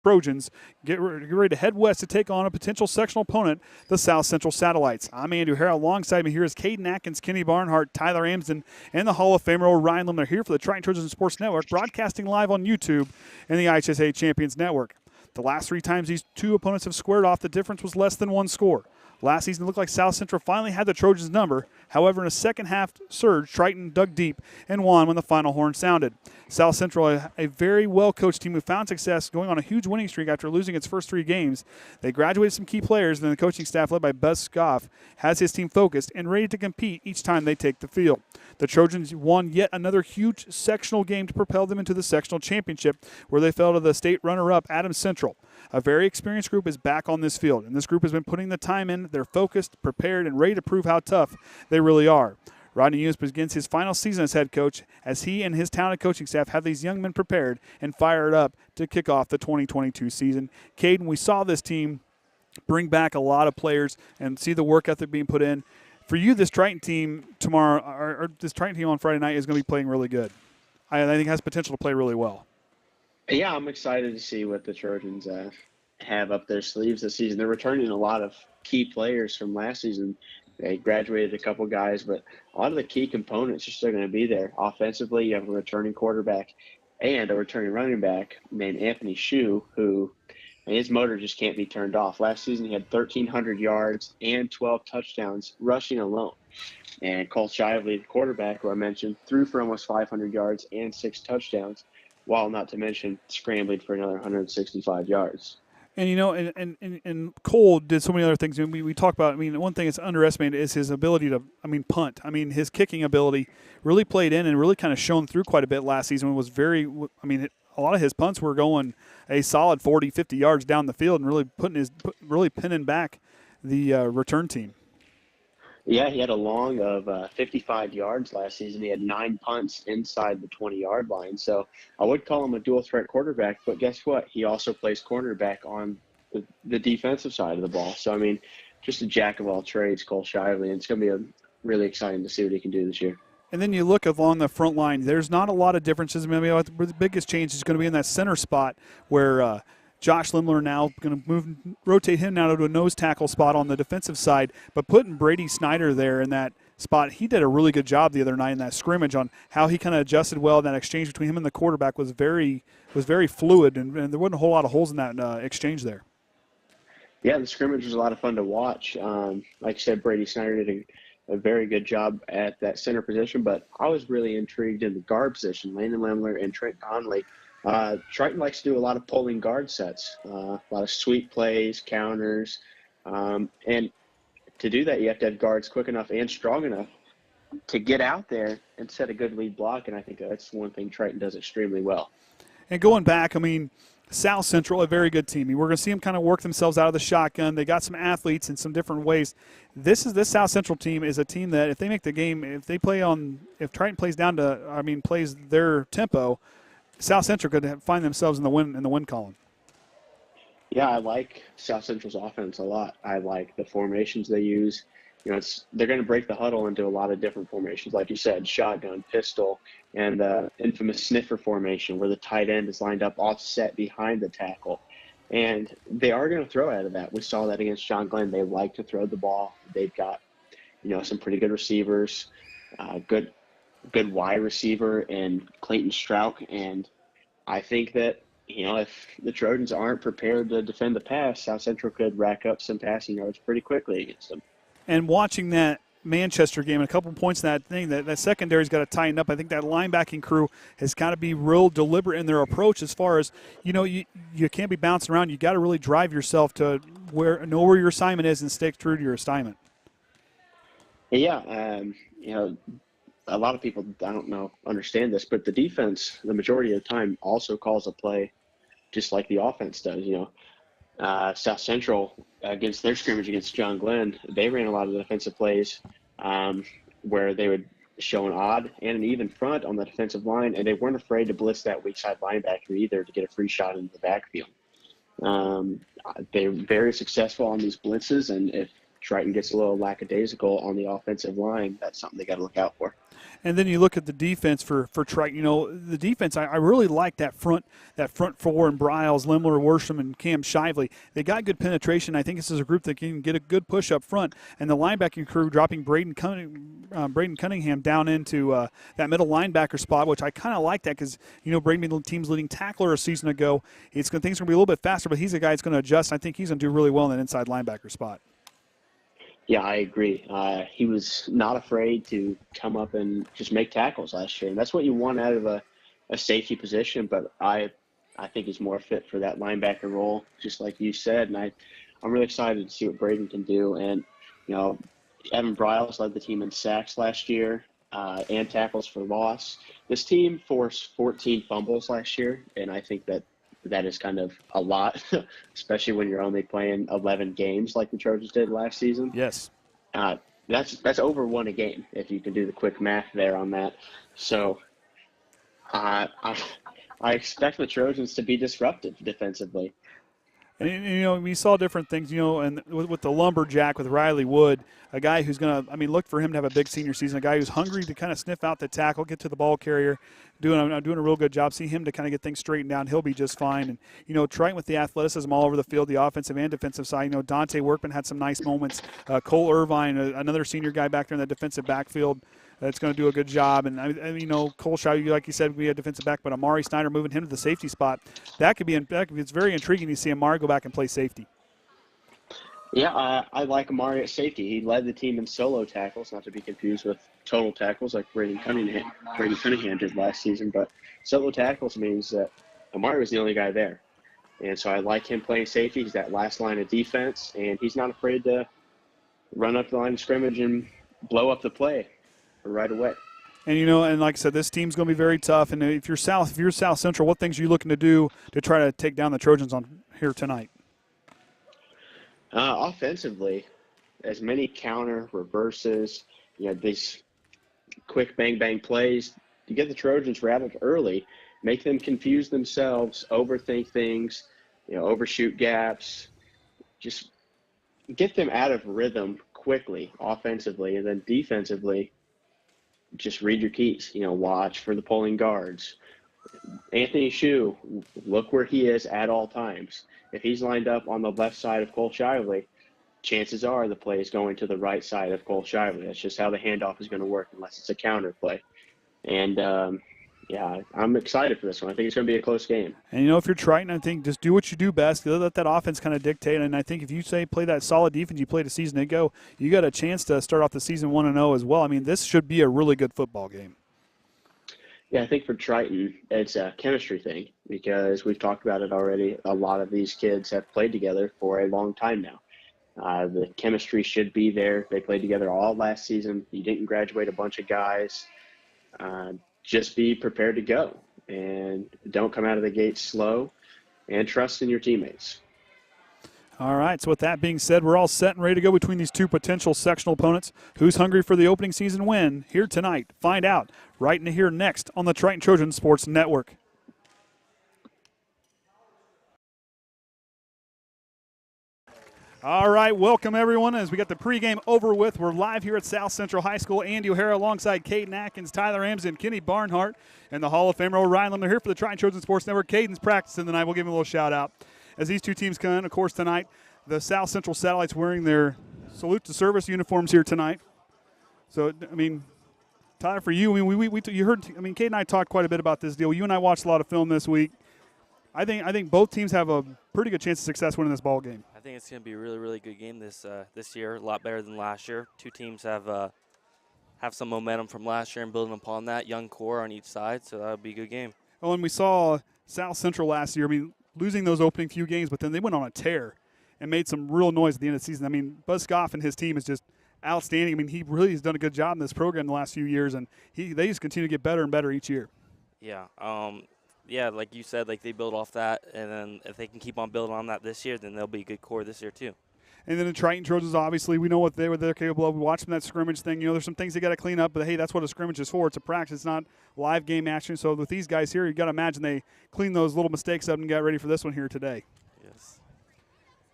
Trojans get ready to head west to take on a potential sectional opponent, the South Central Satellites. I'm Andrew Harrell. Alongside me here is Kayden Atkins, Kenny Barnhart, Tyler Amsden, and the Hall of Famer Orion Lemler here for the Triton Trojans Sports Network, broadcasting live on YouTube and the IHSA Champions Network. The last 3 times these two opponents have squared off, the difference was less than 1 score. Last season, it looked like South Central finally had the Trojans' number. However, in a second-half surge, Triton dug deep and won when the final horn sounded. South Central, a very well-coached team who found success going on a huge winning streak after losing its first 3 games. They graduated some key players, and then the coaching staff, led by Buzz Scoff, has his team focused and ready to compete each time they take the field. The Trojans won yet another huge sectional game to propel them into the sectional championship, where they fell to the state runner-up, Adams Central. A very experienced group is back on this field, and this group has been putting the time in. They're focused, prepared, and ready to prove how tough they really are. Rodney Younis begins his final season as head coach as he and his talented coaching staff have these young men prepared and fired up to kick off the 2022 season. Kayden, we saw this team bring back a lot of players and see the work ethic being put in. For you, this Triton team tomorrow, or this Triton team on Friday night is going to be playing really good. I think it has potential to play really well. Yeah, I'm excited to see what the Trojans have up their sleeves this season. They're returning a lot of key players from last season. They graduated a couple guys, but a lot of the key components are still going to be there. Offensively, you have a returning quarterback and a returning running back named Anthony Shue, who his motor just can't be turned off. Last season, he had 1,300 yards and 12 touchdowns rushing alone. And Cole Shively, the quarterback, who I mentioned, threw for almost 500 yards and 6 touchdowns, while not to mention scrambling for another 165 yards. And, you know, and Cole did so many other things. We talk about, one thing that's underestimated is his ability to, punt. His kicking ability really played in and really kind of shone through quite a bit last season. It was a lot of his punts were going a solid 40, 50 yards down the field and really pinning back the return team. Yeah, he had a long of 55 yards last season. He had 9 punts inside the 20-yard line. So I would call him a dual-threat quarterback, but guess what? He also plays cornerback on the defensive side of the ball. So, just a jack of all trades, Cole Shively, and it's going to be really exciting to see what he can do this year. And then you look along the front line. There's not a lot of differences. The biggest change is going to be in that center spot where Josh Lemler now going to rotate him now to a nose tackle spot on the defensive side, but putting Brady Snyder there in that spot, he did a really good job the other night in that scrimmage on how he kind of adjusted well. That exchange between him and the quarterback was very fluid, and there wasn't a whole lot of holes in that exchange there. Yeah, the scrimmage was a lot of fun to watch. Like you said, Brady Snyder did a very good job at that center position, but I was really intrigued in the guard position. Landon Lemler and Trent Conley. Triton likes to do a lot of pulling guard sets, a lot of sweep plays, counters, and to do that, you have to have guards quick enough and strong enough to get out there and set a good lead block, and I think that's one thing Triton does extremely well. And going back, South Central, a very good team. We're going to see them kind of work themselves out of the shotgun. They got some athletes in some different ways. This South Central team is a team that if they make the game, if Triton plays down to, plays their tempo, South Central could find themselves in the win column. Yeah, I like South Central's offense a lot. I like the formations they use. They're going to break the huddle into a lot of different formations, like you said, shotgun, pistol, and infamous sniffer formation, where the tight end is lined up offset behind the tackle. And they are going to throw out of that. We saw that against John Glenn. They like to throw the ball. They've got, some pretty good receivers, good wide receiver in Clayton Strauch. And I think that, if the Trojans aren't prepared to defend the pass, South Central could rack up some passing yards pretty quickly against them. And watching that Manchester game, a couple points in that thing, that secondary's got to tighten up. I think that linebacking crew has got to be real deliberate in their approach as far as, you can't be bouncing around. You got to really drive yourself to know where your assignment is and stick true to your assignment. Yeah, a lot of people, I don't know, understand this, but the defense, the majority of the time, also calls a play just like the offense does. South Central, against their scrimmage against John Glenn, they ran a lot of defensive plays where they would show an odd and an even front on the defensive line, and they weren't afraid to blitz that weak side linebacker either to get a free shot into the backfield. They're very successful on these blitzes, and if Triton gets a little lackadaisical on the offensive line, that's something they got to look out for. And then you look at the defense for Triton. You know, the defense, I really like that front four and Bryles, Lemler, Worsham, and Cam Shively. They got good penetration. I think this is a group that can get a good push up front. And the linebacking crew dropping Braden Cunningham down into that middle linebacker spot, which I kind of like that because, you know, Braden being the team's leading tackler a season ago. Things are going to be a little bit faster, but he's a guy that's going to adjust. I think he's going to do really well in that inside linebacker spot. Yeah, I agree. He was not afraid to come up and just make tackles last year, and that's what you want out of a safety position. But I think he's more fit for that linebacker role, just like you said. And I'm really excited to see what Braden can do. And you know, Evan Bryles led the team in sacks last year and tackles for loss. This team forced 14 fumbles last year, and I think that is kind of a lot, especially when you're only playing 11 games like the Trojans did last season. Yes. That's over one a game if you can do the quick math there on that. So I expect the Trojans to be disruptive defensively. And, you know, we saw different things, you know, and with the lumberjack, with Riley Wood, a guy who's going to, look for him to have a big senior season, a guy who's hungry to kind of sniff out the tackle, get to the ball carrier, doing a real good job. See him to kind of get things straightened out. He'll be just fine. And, you know, Triton with the athleticism all over the field, the offensive and defensive side. You know, Dante Workman had some nice moments. Cole Irvine, another senior guy back there in the defensive backfield, that's going to do a good job. And, you know, Cole Shaw, like you said, we had defensive back, but Amari Snyder moving him to the safety spot. It's very intriguing to see Amari go back and play safety. Yeah, I like Amari at safety. He led the team in solo tackles, not to be confused with total tackles like Braden Cunningham did last season. But solo tackles means that Amari was the only guy there. And so I like him playing safety. He's that last line of defense, and he's not afraid to run up the line of scrimmage and blow up the play right away. And, you know, and like I said, this team's going to be very tough. And if you're South Central, what things are you looking to do to try to take down the Trojans on here tonight? Offensively, as many counter reverses, you know, these quick bang plays, you get the Trojans rattled early, make them confuse themselves, overthink things, you know, overshoot gaps, just get them out of rhythm quickly offensively, and then defensively, just read your keys, you know, watch for the pulling guards. Anthony Shue, look where he is at all times. If he's lined up on the left side of Cole Shively, chances are the play is going to the right side of Cole Shively. That's just how the handoff is going to work unless it's a counter play. And, yeah, I'm excited for this one. I think it's going to be a close game. And, you know, if you're Triton, I think just do what you do best. Let that offense kind of dictate. And I think if you play that solid defense you played a season ago, you got a chance to start off the season 1-0 as well. This should be a really good football game. Yeah, I think for Triton, it's a chemistry thing because we've talked about it already. A lot of these kids have played together for a long time now. The chemistry should be there. They played together all last season. You didn't graduate a bunch of guys. Just be prepared to go and don't come out of the gate slow and trust in your teammates. All right, so with that being said, we're all set and ready to go between these two potential sectional opponents. Who's hungry for the opening season win? Here tonight. Find out right in here next on the Triton Trojan Sports Network. All right, welcome everyone. As we got the pregame over with, we're live here at South Central High School. Andy O'Hara alongside Kayden Atkins, Tyler Amsden, Kenny Barnhart, and the Hall of Famer Orion Lemler here for the Triton Trojan Sports Network. Kayden's practicing tonight. We'll give him a little shout out. As these two teams come in, of course, tonight, the South Central Satellites wearing their salute to service uniforms here tonight. So, Tyler, for you, you heard, Kate and I talked quite a bit about this deal. You and I watched a lot of film this week. I think both teams have a pretty good chance of success winning this ball game. I think it's going to be a really, really good game this year. A lot better than last year. Two teams have some momentum from last year and building upon that. Young core on each side, so that would be a good game. Oh, and we saw South Central last year. Losing those opening few games, but then they went on a tear and made some real noise at the end of the season. Buzz Scoff and his team is just outstanding. He really has done a good job in this program the last few years, and they just continue to get better and better each year. Yeah. Yeah, like you said, they build off that, and then if they can keep on building on that this year, then they'll be a good core this year too. And then the Triton Trojans, obviously, we know what they're capable of. We watched them that scrimmage thing. There's some things they got to clean up, but hey, that's what a scrimmage is for. It's a practice, it's not live game action. So with these guys here, you got to imagine they clean those little mistakes up and got ready for this one here today. Yes.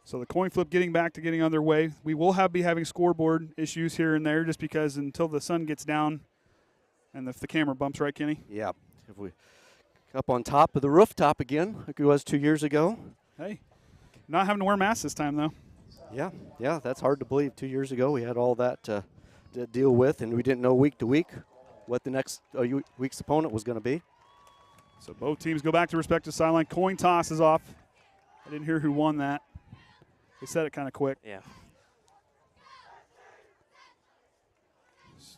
So the coin flip getting back to getting underway. We will be having scoreboard issues here and there just because until the sun gets down and if the camera bumps, right, Kenny? Yeah. If we up on top of the rooftop again, like it was 2 years ago. Hey, not having to wear masks this time, though. Yeah, that's hard to believe. 2 years ago, we had all that to deal with, and we didn't know week to week what the next week's opponent was going to be. So both teams go back to respective sideline. Coin toss is off. I didn't hear who won that. They said it kind of quick. Yeah.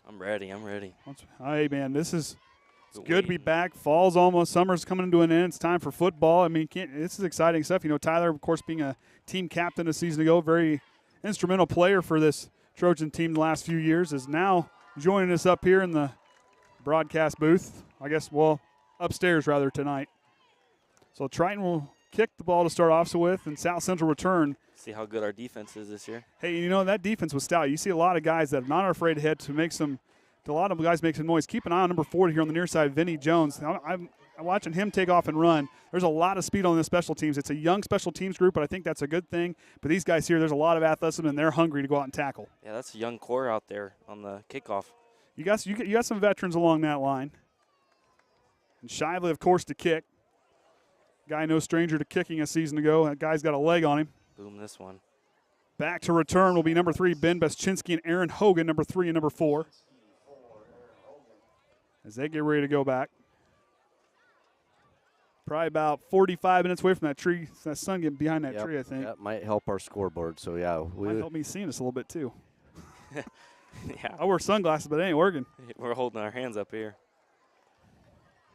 I'm ready. Hey, man, this is good to be back. Fall's almost, summer's coming to an end. It's time for football. I mean, this is exciting stuff. You know, Tyler, of course, being a team captain a season ago, very instrumental player for this Trojan team the last few years, is now joining us up here in the broadcast booth. I guess, well, upstairs rather tonight. So Triton will kick the ball to start off with, and South Central return. See how good our defense is this year. Hey, you know, that defense was stout. You see a lot of guys that are not afraid to head to make some – a lot of guys make some noise. Keep an eye on number 40 here on the near side, Vinny Jones. I'm watching him take off and run. There's a lot of speed on the special teams. It's a young special teams group, but I think that's a good thing. But these guys here, there's a lot of athleticism, and they're hungry to go out and tackle. Yeah, that's a young core out there on the kickoff. You got some veterans along that line. And Shively, of course, to kick. Guy no stranger to kicking a season ago. That guy's got a leg on him. Boom this one. Back to return will be number 3, Ben Beschinski, and Aaron Hogan, number 3 and number 4. As they get ready to go back. Probably about 45 minutes away from that tree. That sun getting behind that tree, I think. That might help our scoreboard. So, yeah. Might help me seeing us a little bit, too. Yeah. I wear sunglasses, but it ain't working. We're holding our hands up here.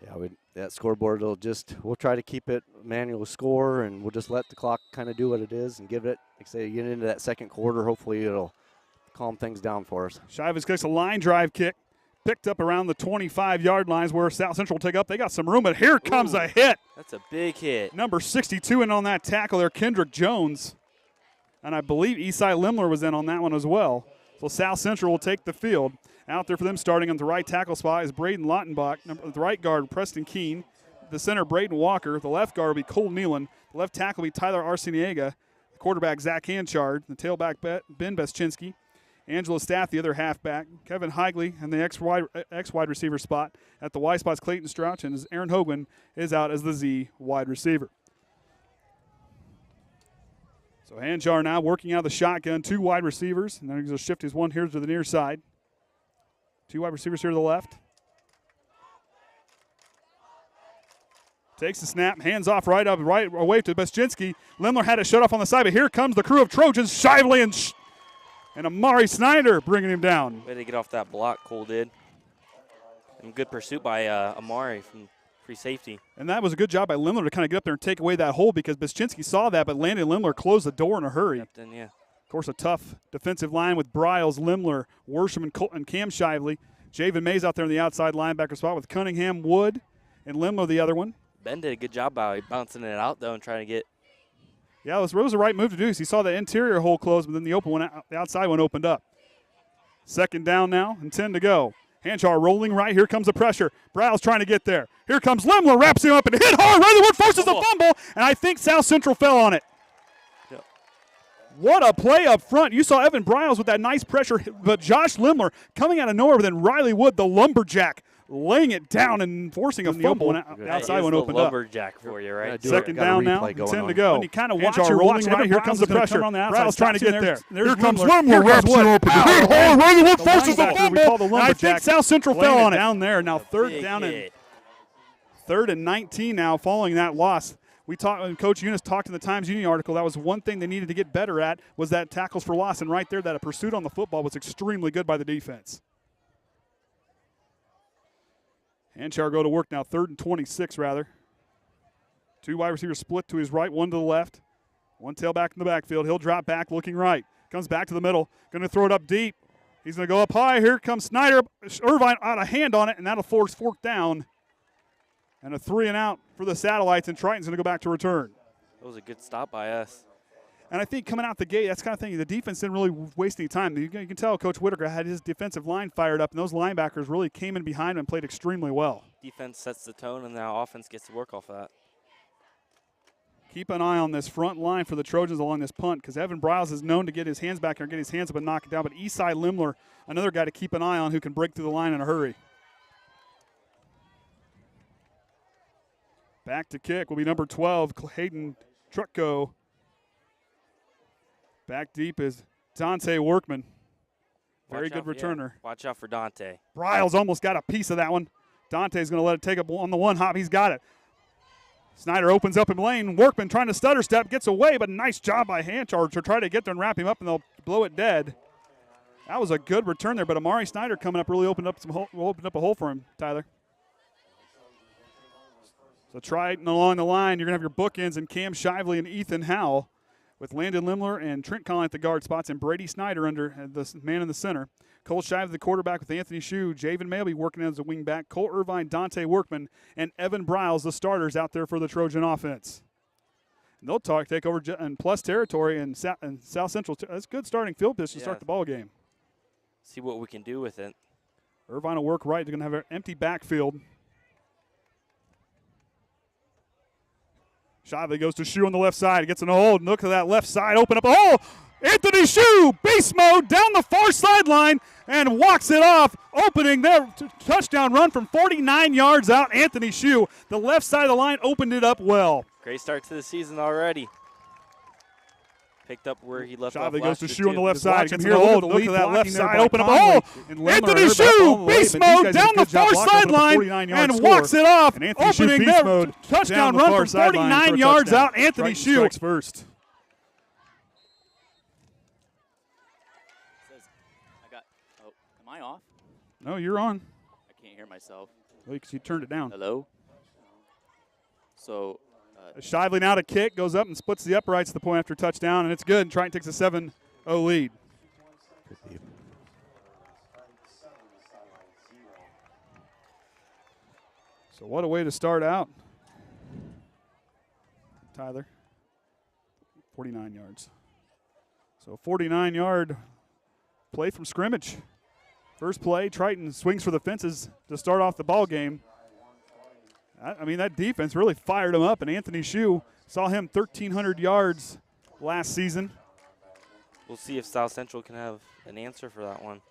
Yeah, that scoreboard we'll try to keep it manual score, and we'll just let the clock kind of do what it is and give it, like I say, get into that second quarter. Hopefully it'll calm things down for us. Shivas kicks a line drive kick. Picked up around the 25-yard lines where South Central will take up. They got some room, but here comes a hit. That's a big hit. Number 62 in on that tackle there, Kendrick Jones. And I believe Eastside Lemler was in on that one as well. So South Central will take the field. Out there for them starting on the right tackle spot is Braden Lautenbach. The right guard, Preston Keene. The center, Braden Walker. The left guard will be Cole Nealon. The left tackle will be Tyler Arciniega. The quarterback, Zach Hanchard. The tailback, Ben Beschinski. Angela Staff, the other halfback. Kevin Heigley and the X-wide receiver spot. At the Y spot's Clayton Strouch, and Aaron Hogan is out as the Z wide receiver. So Hanchar now working out of the shotgun. 2 wide receivers. And then he's going to shift his one here to the near side. 2 wide receivers here to the left. Takes the snap, hands off right away to Beschinski. Lemler had it shut off on the side, but here comes the crew of Trojans. Shively and Amari Snyder bringing him down. Way to get off that block, Cole did. And good pursuit by Amari from free safety. And that was a good job by Lemler to kind of get up there and take away that hold because Beschinski saw that, but Landon Lemler closed the door in a hurry. Then, yeah. Of course, a tough defensive line with Bryles, Lemler, Worsham, and Cam Shively. Javen Mays out there in the outside linebacker spot with Cunningham, Wood, and Lemler the other one. Ben did a good job by bouncing it out, though, and trying to get. Yeah, it was the right move to do. He saw the interior hole closed, but then the outside one opened up. Second down now and 10 to go. Hanchar rolling right. Here comes the pressure. Bryles trying to get there. Here comes Lemler, wraps him up and hit hard. Rutherford forces a fumble, and I think South Central fell on it. Yep. What a play up front. You saw Evan Bryles with that nice pressure, but Josh Lemler coming out of nowhere, but then Riley Wood, the lumberjack, laying it down and forcing a fumble. The outside one opened up. Lumberjack for you, right? Second down now, 10 to go. When you kind of watch Hanchar her rolling right, here comes the pressure. Bryles trying to get there. Here comes Lemler, wraps you open. Riley Wood forces the fumble. And I think South Central fell on it. Down there. Now Third and 19 now following that loss. Coach Younis talked in the Times Union article. That was one thing they needed to get better at was that tackles for loss. And right there, that pursuit on the football was extremely good by the defense. Hanchar go to work now, 3rd and 26 rather. 2 wide receivers split to his right, 1 to the left. 1 tailback in the backfield. He'll drop back looking right. Comes back to the middle. Going to throw it up deep. He's going to go up high. Here comes Snyder. Irvine out of hand on it, and that'll force fork down. And a 3 and out for the Satellites, and Triton's going to go back to return. That was a good stop by us. And I think coming out the gate, that's kind of thing. The defense didn't really waste any time. You can tell Coach Whitaker had his defensive line fired up, and those linebackers really came in behind him and played extremely well. Defense sets the tone, and now offense gets to work off that. keep an eye on this front line for the Trojans along this punt because Evan Briles is known to get his hands back here, get his hands up and knock it down. But Eastside Lemler, another guy to keep an eye on who can break through the line in a hurry. Back to kick will be number 12, Kayden Trucko. Back deep is Dante Workman. Very good returner. Yeah. Watch out for Dante. Briles almost got a piece of that one. Dante's going to let it take up on the one hop. He's got it. Snyder opens up in lane. Workman trying to stutter step, gets away, but nice job by Hanchar to try to get there and wrap him up, and they'll blow it dead. That was a good return there, but Amari Snyder coming up really opened up a hole for him, Tyler. So Triton along the line. You're going to have your bookends and Cam Shively and Ethan Howell with Landon Lemler and Trent Conley at the guard spots and Brady Snyder under the man in the center. Cole Shively, the quarterback, with Anthony Shue. Javen May will be working as a wing back. Cole Irvine, Dante Workman, and Evan Briles, the starters out there for the Trojan offense. And they'll take over in plus territory and South Central. That's good starting field position to start the ball game. See what we can do with it. Irvine will work right. They're going to have an empty backfield. Shively goes to Shue on the left side. Gets in a hold. Look at that left side. Open up a hole. Anthony Shue, beast mode, down the far sideline and walks it off, opening their touchdown run from 49 yards out. Anthony Shue, the left side of the line, opened it up well. Great start to the season already. Picked up where he left off. Shively goes to last Shue year on the too. left side. Watch Can him hear here. hold. Look at that left side. Open up a hole. Anthony Shue, beast mode, down the far sideline and walks it off, opening their touchdown run from 49 yards out. Anthony Shue. Strikes first. Am I off? No, you're on. I can't hear myself. Well, because you turned it down. Hello? So, Shively now to kick, goes up and splits the uprights at the point after touchdown, and it's good. And Triton takes a 7-0 lead. So what a way to start out, Tyler. 49 yards. So 49-yard play from scrimmage. First play, Triton swings for the fences to start off the ball game. I mean, that defense really fired him up, and Anthony Shue saw him 1,300 yards last season. We'll see if South Central can have an answer for that one.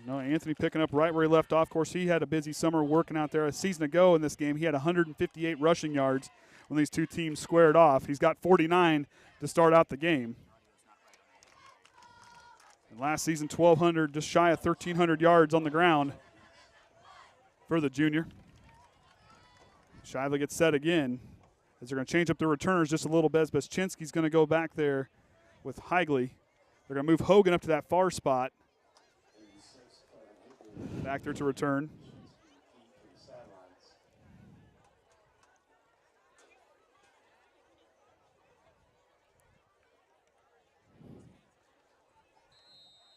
No, Anthony picking up right where he left off. Of course, he had a busy summer working out there. A season ago in this game, he had 158 rushing yards when these two teams squared off. He's got 49 to start out the game. And last season, 1,200, just shy of 1,300 yards on the ground for the junior. Shively gets set again as they're going to change up the returners just a little bit. Beschinski's going to go back there with Higley. They're going to move Hogan up to that far spot. Back there to return.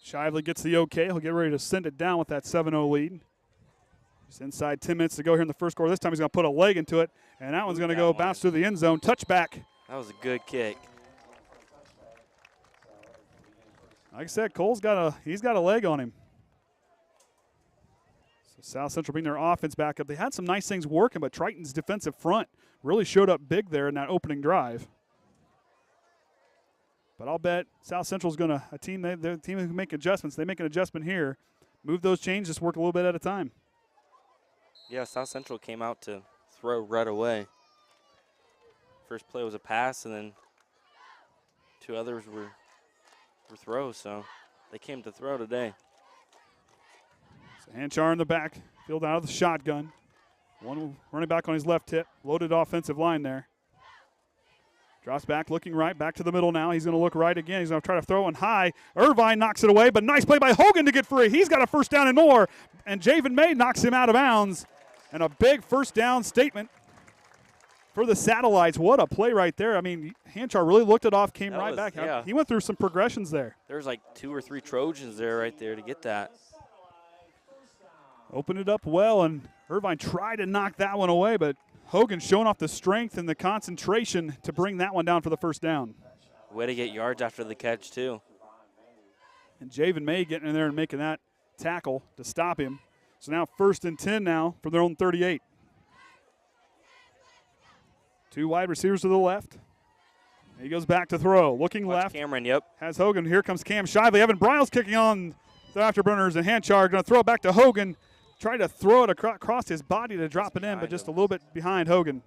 Shively gets the okay. He'll get ready to send it down with that 7-0 lead. Just inside 10 minutes to go here in the first quarter. This time he's going to put a leg into it, and that one's going to go bounce through the end zone. Touchback. That was a good kick. Like I said, Cole's got a leg on him. So South Central bringing their offense back up. They had some nice things working, but Triton's defensive front really showed up big there in that opening drive. But I'll bet South Central's going to, a team who can make adjustments. They make an adjustment here, move those chains, just work a little bit at a time. Yeah, South Central came out to throw right away. First play was a pass, and then two others were throws, so they came to throw today. So Hanchar in the back, field out of the shotgun. One running back on his left hip, loaded offensive line there. Drops back, looking right, back to the middle now. He's going to look right again. He's going to try to throw one high. Irvine knocks it away, but nice play by Hogan to get free. He's got a first down and more, and Javen May knocks him out of bounds. And a big first down statement for the Satellites. What a play right there. I mean, Hanchar really looked it off, came right back. Yeah. He went through some progressions there. There's like 2 or 3 Trojans there right there to get that. Opened it up well, and Irvine tried to knock that one away, but Hogan showing off the strength and the concentration to bring that one down for the first down. Way to get yards after the catch, too. And Javen May getting in there and making that tackle to stop him. So now 1st and 10 now from their own 38. Two wide receivers to the left. He goes back to throw. Looking Watch left. Cameron, yep. Has Hogan. Here comes Cam Shively. Evan Bryles kicking on the afterburners, and Hanchar going to throw it back to Hogan. Try to throw it across his body to drop it in, but just a little bit behind Hogan.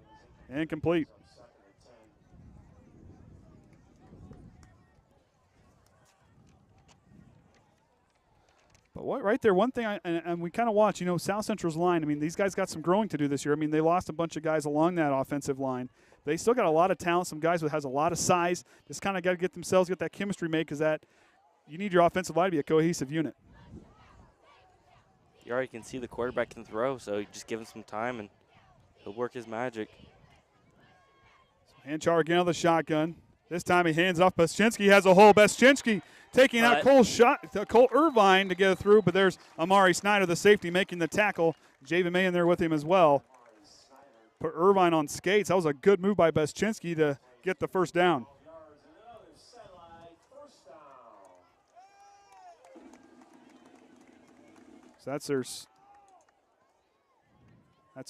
Incomplete. But what right there, one thing, and we kind of watch, you know, South Central's line, I mean, these guys got some growing to do this year. I mean, they lost a bunch of guys along that offensive line. They still got a lot of talent, some guys that has a lot of size. Just kind of got to get that chemistry made, because that you need your offensive line to be a cohesive unit. You already can see the quarterback can throw, so you just give him some time and he'll work his magic. So Hanchar again on the shotgun. This time he hands off. Beschinsky has a hole. Beschinsky taking out Cole Irvine to get it through, but there's Amari Snyder, the safety, making the tackle. Javen May in there with him as well. Put Irvine on skates. That was a good move by Beschinsky to get the first down. So that's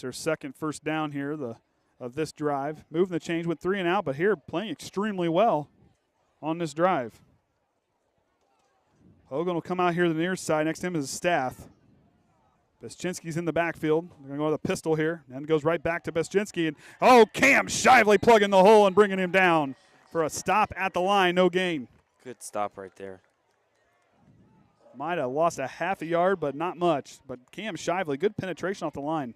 their second first down here of this drive. Moving the change with 3 and out, but here playing extremely well on this drive. Hogan will come out here to the near side. Next to him is Staff. Beschinsky's in the backfield. They're going to go with a pistol here. And goes right back to Beschinsky. And, Cam Shively plugging the hole and bringing him down for a stop at the line. No gain. Good stop right there. Might have lost a half a yard, but not much. But Cam Shively, good penetration off the line.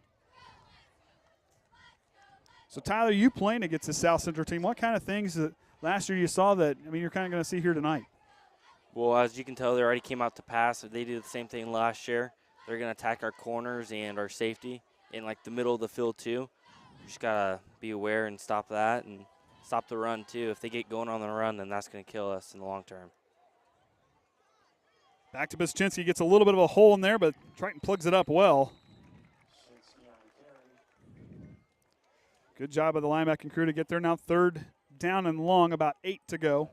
So, Tyler, you playing against the South Central team. What kind of things that last year you saw that, I mean, you're kind of going to see here tonight? Well, as you can tell, they already came out to pass. They did the same thing last year. They're going to attack our corners and our safety in, like, the middle of the field, too. You just got to be aware and stop that and stop the run, too. If they get going on the run, then that's going to kill us in the long term. Back to Beschinsky. Gets a little bit of a hole in there, but Triton plugs it up well. Good job by the linebacking crew to get there. Now 3rd down and long, about 8 to go.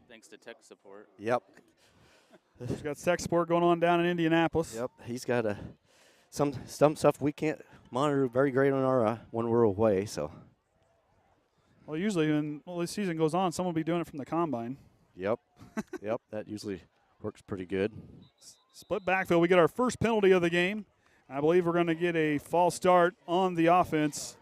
Thanks to tech support. Yep. He's got tech support going on down in Indianapolis. Yep. He's got some stuff we can't monitor very great on our when we're away. So. Well, usually when this season goes on, someone will be doing it from the combine. Yep. Yep. That usually works pretty good. Split backfield. We get our first penalty of the game. I believe we're going to get a false start on the offense.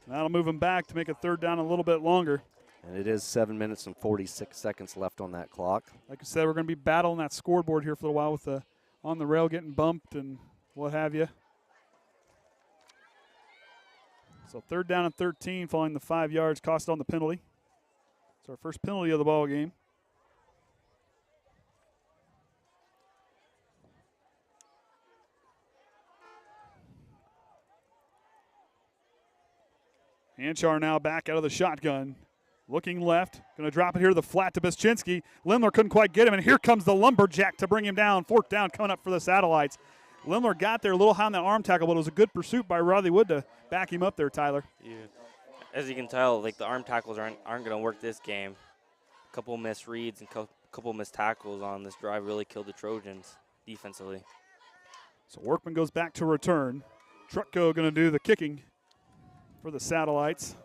That'll move them back to make a 3rd down a little bit longer. And it is 7 minutes and 46 seconds left on that clock. Like I said, we're going to be battling that scoreboard here for a little while with the on the rail getting bumped and what have you. So 3rd down and 13 following the 5 yards cost on the penalty. It's our first penalty of the ball game. Hanchar now back out of the shotgun. Looking left. Going to drop it here to the flat to Beschinsky. Lemler couldn't quite get him, and here comes the lumberjack to bring him down. 4th down coming up for the Satellites. Lemler got there a little high on that arm tackle, but it was a good pursuit by Rodney Wood to back him up there, Tyler. Yeah. As you can tell, like, the arm tackles aren't going to work this game. A couple missed reads and a couple missed tackles on this drive really killed the Trojans defensively. So Workman goes back to return. Trucko going to do the kicking for the Satellites.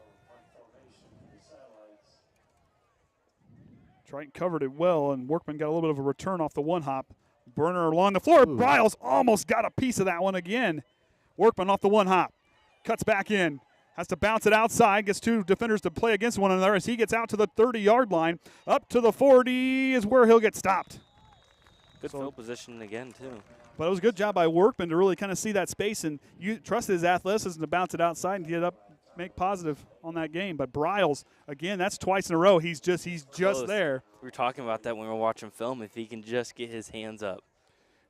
Triton covered it well, and Workman got a little bit of a return off the one hop. Burner along the floor. Ooh. Bryles almost got a piece of that one again. Workman off the one hop. Cuts back in. Has to bounce it outside. Gets 2 defenders to play against one another as he gets out to the 30-yard line. Up to the 40 is where he'll get stopped. Good field position again, too. But it was a good job by Workman to really kind of see that space and you trusted his athleticism to bounce it outside and get up, make positive on that game. But Bryles, again, that's twice in a row. He's just there. We were talking about that when we were watching film, if he can just get his hands up.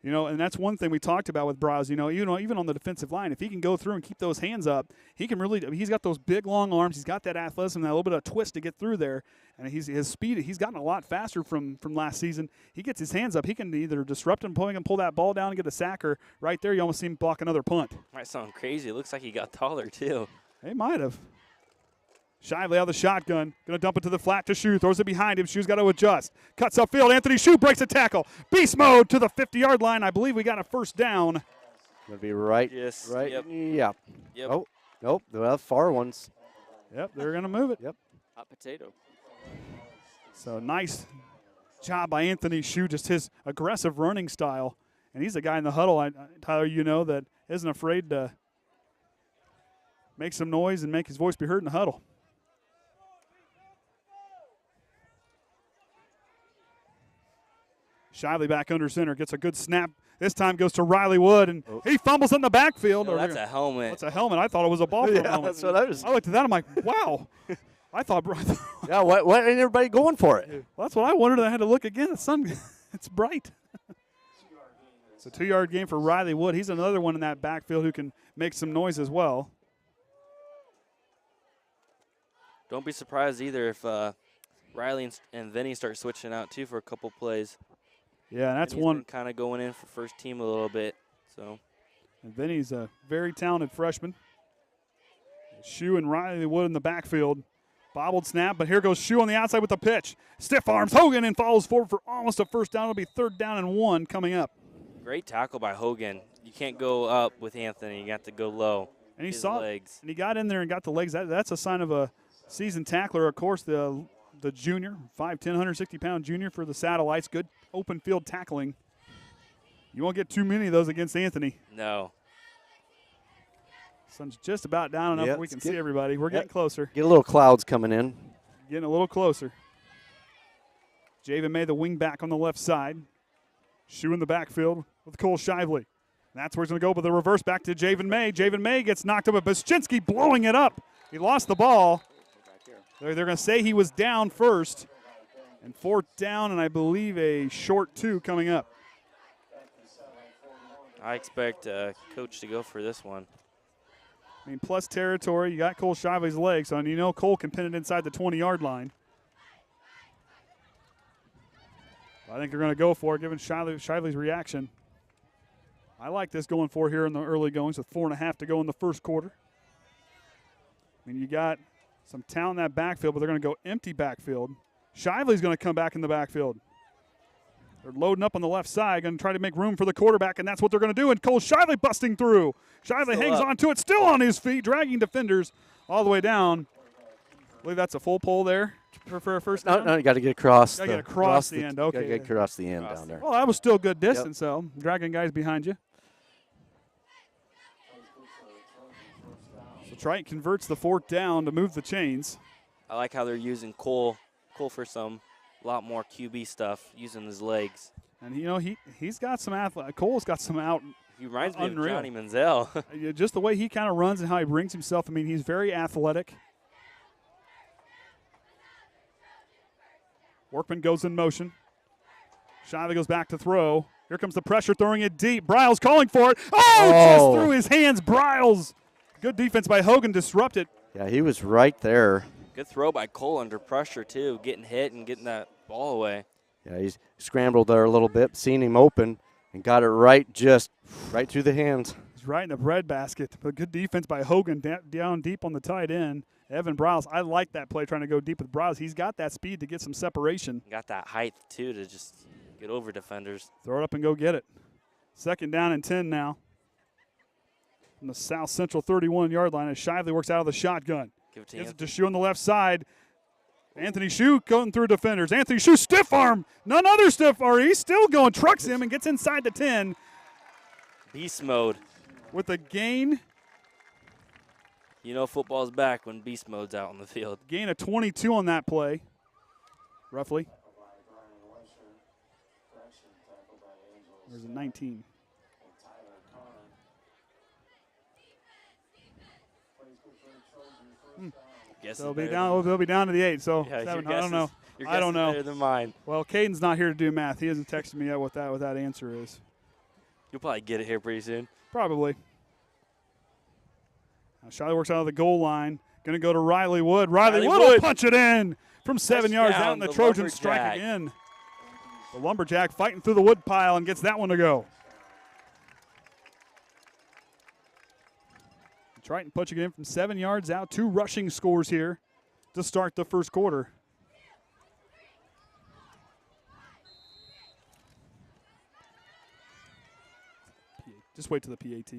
You know, and that's one thing we talked about with Bryles. You know, even on the defensive line, if he can go through and keep those hands up, he can really. I mean, he's got those big, long arms. He's got that athleticism, that little bit of twist to get through there, and his speed. He's gotten a lot faster from last season. He gets his hands up. He can either disrupt and pull that ball down and get a sack, or right there, you almost see him block another punt. Might sound crazy. It looks like he got taller too. He might have. Shively out of the shotgun. Going to dump it to the flat to Shue. Throws it behind him. Shue's got to adjust. Cuts upfield. Anthony Shue breaks a tackle. Beast mode to the 50-yard line. I believe we got a first down. Going to be right. Yes. Right. Yep. Yeah. Yep. Oh, nope. The far ones. Yep, they're going to move it. Yep. Hot potato. So nice job by Anthony Shue, just his aggressive running style. And he's a guy in the huddle, Tyler, you know, that isn't afraid to make some noise and make his voice be heard in the huddle. Shively back under center, gets a good snap. This time goes to Riley Wood, and he fumbles in the backfield. No, that's a helmet. That's a helmet. I thought it was a ball for a moment. That's what I was. I looked at that, I'm like, wow. I thought Yeah, what ain't everybody going for it? well, that's what I wondered. I had to look again. The sun, it's bright. It's a 2-yard gain for Riley Wood. He's another one in that backfield who can make some noise as well. Don't be surprised either if Riley and Vinny start switching out too for a couple plays. Yeah, and that's Vinny's one. been kind of going in for first team a little bit. So And Vinny's a very talented freshman. Shue and Riley Wood in the backfield. Bobbled snap, but here goes Shue on the outside with the pitch. Stiff arms Hogan and follows forward for almost a first down. It'll be 3rd down and 1 coming up. great tackle by Hogan. You can't go up with Anthony. You got to go low. And he His saw legs. and he got in there and got the legs. That's a sign of a seasoned tackler. Of course, the junior, 5'10", 160-pound junior for the Satellites. Good open field tackling. You won't get too many of those against Anthony. No. Sun's just about down enough Yep, where we can it's see good. everybody. We're getting closer. Get a little clouds coming in. Getting a little closer. Javen May, the wing back on the left side. Shue in the backfield with Cole Shively. That's where he's going to go, but the reverse back to Javen May. Javen May gets knocked up, but Baschinski blowing it up. He lost the ball. They're going to say he was down first. And 4th down, and I believe a short 2 coming up. I expect Coach to go for this one. I mean, plus territory. You got Cole Shively's legs, so you know Cole can pin it inside the 20-yard line. I think they're going to go for it, given Shively's reaction. I like this going for here in the early goings with 4.5 to go in the first quarter. I mean, you got some talent in that backfield, but they're going to go empty backfield. Shively's going to come back in the backfield. They're loading up on the left side, going to try to make room for the quarterback, and that's what they're going to do. And Cole Shively busting through. Shively hangs on to it, still on his feet, dragging defenders all the way down. I believe that's a full pull there for a first down. No, you got to get across. Gotta get across the end, okay. Got to get across the end down there. Well, that was still good distance, though. Dragging guys behind you. So Triton converts the 4th down to move the chains. I like how they're using Cole for some lot more QB stuff, using his legs. And, you know, he's got some Cole's got some out. He reminds me Unreal. of Johnny Manziel. Just the way he kind of runs and how he brings himself. I mean, he's very athletic. Workman goes in motion. Shively goes back to throw. Here comes the pressure, throwing it deep. Bryles calling for it. Oh, just through his hands. Bryles. Good defense by Hogan, disrupted. Yeah, he was right there. Good throw by Cole under pressure, too, getting hit and getting that ball away. Yeah, he's scrambled there a little bit, seen him open, and got it right through the hands. He's right in the breadbasket. But good defense by Hogan down deep on the tight end. Evan Bryles, I like that play, trying to go deep with Bryles. He's got that speed to get some separation. Got that height, too, to just get over defenders. Throw it up and go get it. 2nd down and 10 now. From the South Central 31-yard line as Shively works out of the shotgun. Give it to Gives it Anthony. to Shue on the left side. Anthony Shue going through defenders. Anthony Shue, stiff arm. None other stiff arm. He's still going, trucks him, and gets inside the 10 Beast mode. with a gain. You know football's back when beast mode's out on the field. Gain of 22 on that play, roughly. There's a 19. Guess They'll it's be better down. They'll be down to the 8. So Yeah, 7. your I guess don't know. is- your I guess don't is know. better than mine. Well, Kayden's not here to do math. He hasn't texted me yet what that answer is. You'll probably get it here pretty soon. Probably. Now Shiley works out of the goal line. Going to go to Riley Wood. Riley Wood will punch it in from 7 yards out, and the Trojans strike Lumberjack. again. The Lumberjack fighting through the wood pile and gets that one to go. Triton punching it in from 7 yards out. 2 rushing scores here to start the first quarter. Just wait till the PAT.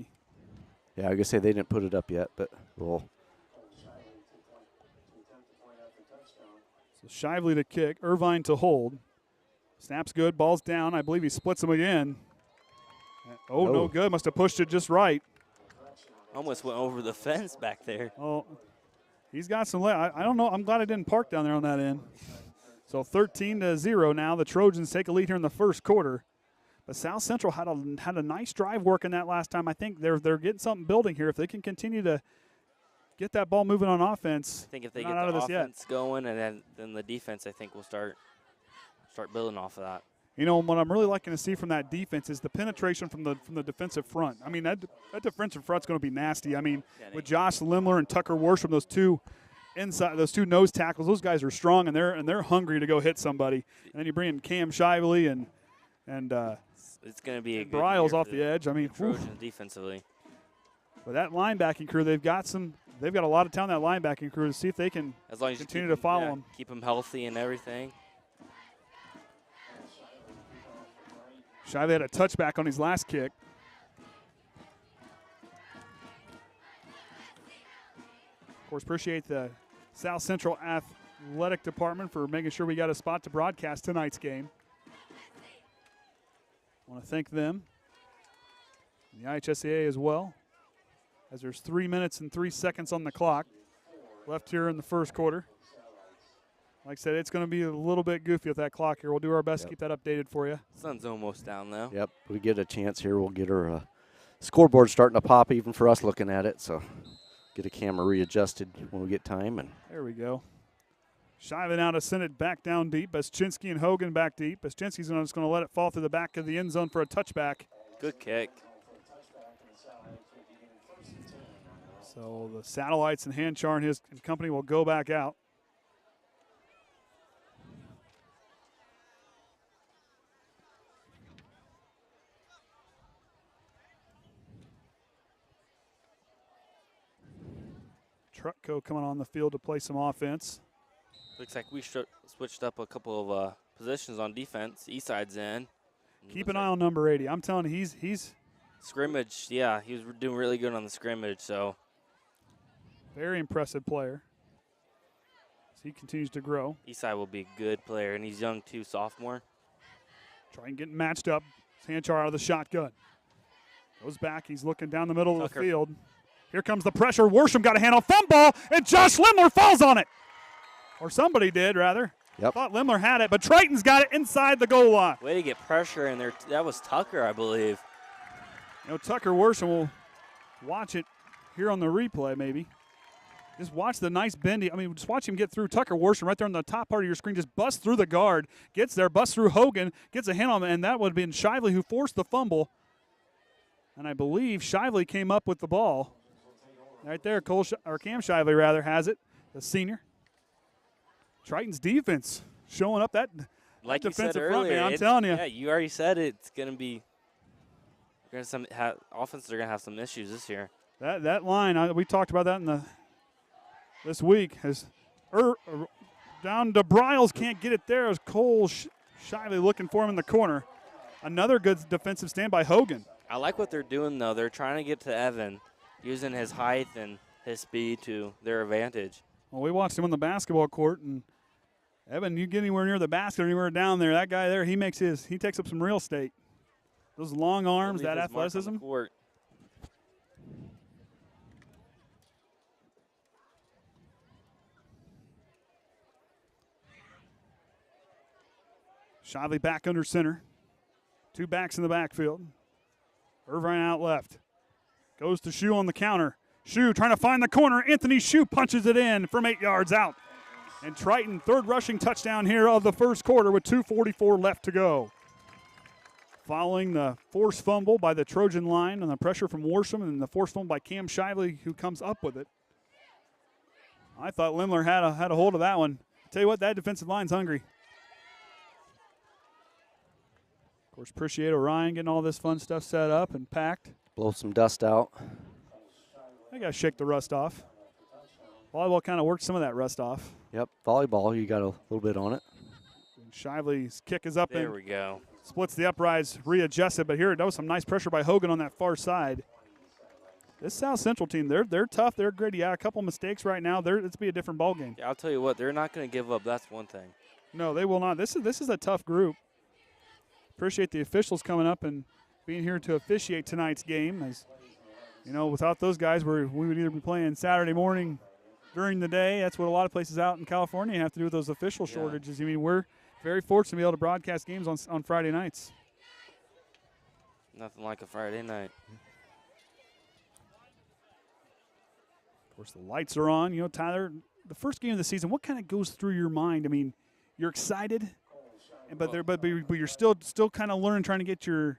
Yeah, I was going to say they didn't put it up yet, but we'll. So Shively to kick, Irvine to hold. Snap's good, ball's down. I believe he splits them again. Oh, no good. Must have pushed it just right. Almost went over the fence back there. Oh, he's got some. I don't know. I'm glad I didn't park down there on that end. So 13-0 now. The Trojans take a lead here in the first quarter. But South Central had a nice drive working that last time. I think they're getting something building here. If they can continue to get that ball moving on offense, I think if they get the offense going, and then the defense, I think will start building off of that. You know, what I'm really liking to see from that defense is the penetration from the defensive front. I mean, that defensive front's going to be nasty. I mean, with Josh Lemler and Tucker Worsham, those two nose tackles, those guys are strong and they're hungry to go hit somebody. And then you bring in Cam Shively and it's going to be a good Bryles year off the edge. I mean, Trojans defensively. But that linebacking crew, they've got a lot of talent in that linebacking crew to see if they can as long as continue to follow them. Keep them healthy and everything. Shively had a touchback on his last kick. Of course, appreciate the South Central Athletic Department for making sure we got a spot to broadcast tonight's game. I want to thank them, and the IHSAA as well, as there's 3 minutes and 3 seconds on the clock left here in the first quarter. Like I said, it's going to be a little bit goofy with that clock here. We'll do our best to keep that updated for you. Sun's almost down, though. Yep, we get a chance here. We'll get our scoreboard starting to pop even for us looking at it. So get a camera readjusted when we get time. And there we go. Shively now to send it back down deep. Baschinski and Hogan back deep. Baschinski's just going to let it fall through the back of the end zone for a touchback. Good kick. So the Satellites and Hanchar and his company will go back out. Trucco coming on the field to play some offense. Looks like we switched up a couple of positions on defense. Eastside's in. Keep an eye on number 80. I'm telling you, he's scrimmage. Yeah, he was doing really good on the scrimmage. So very impressive player. As he continues to grow. Eastside will be a good player, and he's young too, sophomore. Trying to get matched up. Hanchar out of the shotgun. Goes back. He's looking down the middle of the field. Here comes the pressure. Worsham got a hand on fumble, and Josh Lemler falls on it. Or somebody did, rather. Yep. Thought Lemler had it, but Triton's got it inside the goal line. Way to get pressure in there. That was Tucker, I believe. You know, Tucker Worsham will watch it here on the replay, maybe. Just watch the nice bending. I mean, just watch him get through. Tucker Worsham right there on the top part of your screen, just busts through the guard, gets there, busts through Hogan, gets a hand on him, and that would have been Shively who forced the fumble. And I believe Shively came up with the ball. Right there, Cam Shively, rather, has it, the senior. Triton's defense showing up that like defensive you said front, earlier, man, I'm telling you. Yeah, you already said it. It's going to be offenses are going to have some issues this year. That line, we talked about that this week. Down to Bryles, can't get it there as Cole Shively looking for him in the corner. Another good defensive stand by Hogan. I like what they're doing, though. They're trying to get to Evan, using his height and his speed to their advantage. Well, we watched him on the basketball court, and Evan, you get anywhere near the basket, anywhere down there, that guy there, he takes up some real estate. Those long arms, that athleticism. Shively back under center. Two backs in the backfield. Irvine out left. Goes to Shue on the counter. Shue trying to find the corner. Anthony Shue punches it in from 8 yards out. And Triton, third rushing touchdown here of the first quarter with 2:44 left to go. Following the forced fumble by the Trojan line and the pressure from Worsham and the forced fumble by Cam Shively, who comes up with it. I thought Lemler had a hold of that one. Tell you what, that defensive line's hungry. Of course, appreciate Orion getting all this fun stuff set up and packed. Blow some dust out. I got to shake the rust off. Volleyball kind of worked some of that rust off. Yep, volleyball, you got a little bit on it. Shively's kick is up. There we go. Splits the uprise, readjusted, but here that was some nice pressure by Hogan on that far side. This South Central team, they're tough, they're gritty. Yeah, a couple mistakes right now. It's be a different ball game. Yeah, I'll tell you what, they're not going to give up. That's one thing. No, they will not. This is a tough group. Appreciate the officials coming up and being here to officiate tonight's game. As you know, without those guys, we would either be playing Saturday morning during the day. That's what a lot of places out in California have to do with those official shortages. I mean, we're very fortunate to be able to broadcast games on Friday nights. Nothing like a Friday night. Of course, the lights are on. You know, Tyler, the first game of the season, what kind of goes through your mind? I mean, you're excited, but you're still kind of learning, trying to get your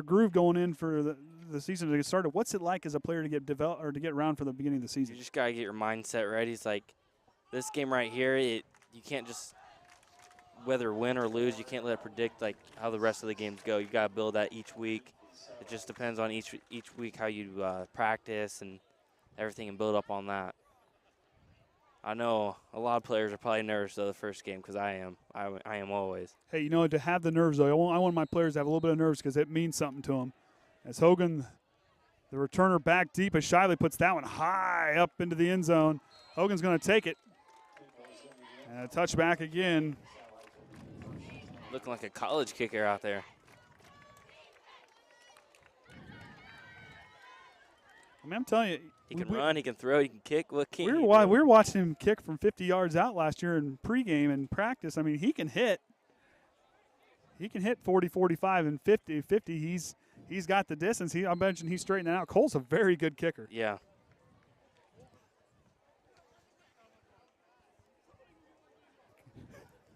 groove going in for the season to get started. What's it like as a player to get developed or to get around for the beginning of the season? You just gotta get your mindset ready. It's like this game right here. You can't just whether win or lose. You can't let it predict like how the rest of the games go. You gotta build that each week. It just depends on each week how you practice and everything and build up on that. I know a lot of players are probably nervous of the first game because I am. I am always. Hey, you know, to have the nerves, though, I want my players to have a little bit of nerves because it means something to them. As Hogan, the returner, back deep as Shively puts that one high up into the end zone. Hogan's going to take it. And a touchback again. Looking like a college kicker out there. I mean, I'm telling you. He can run, he can throw, he can kick. What can't we were watching him kick from 50 yards out last year in pregame and practice. I mean, he can hit. He can hit 40, 45, and 50. 50, he's got the distance. I mentioned he's straightening out. Cole's a very good kicker. Yeah.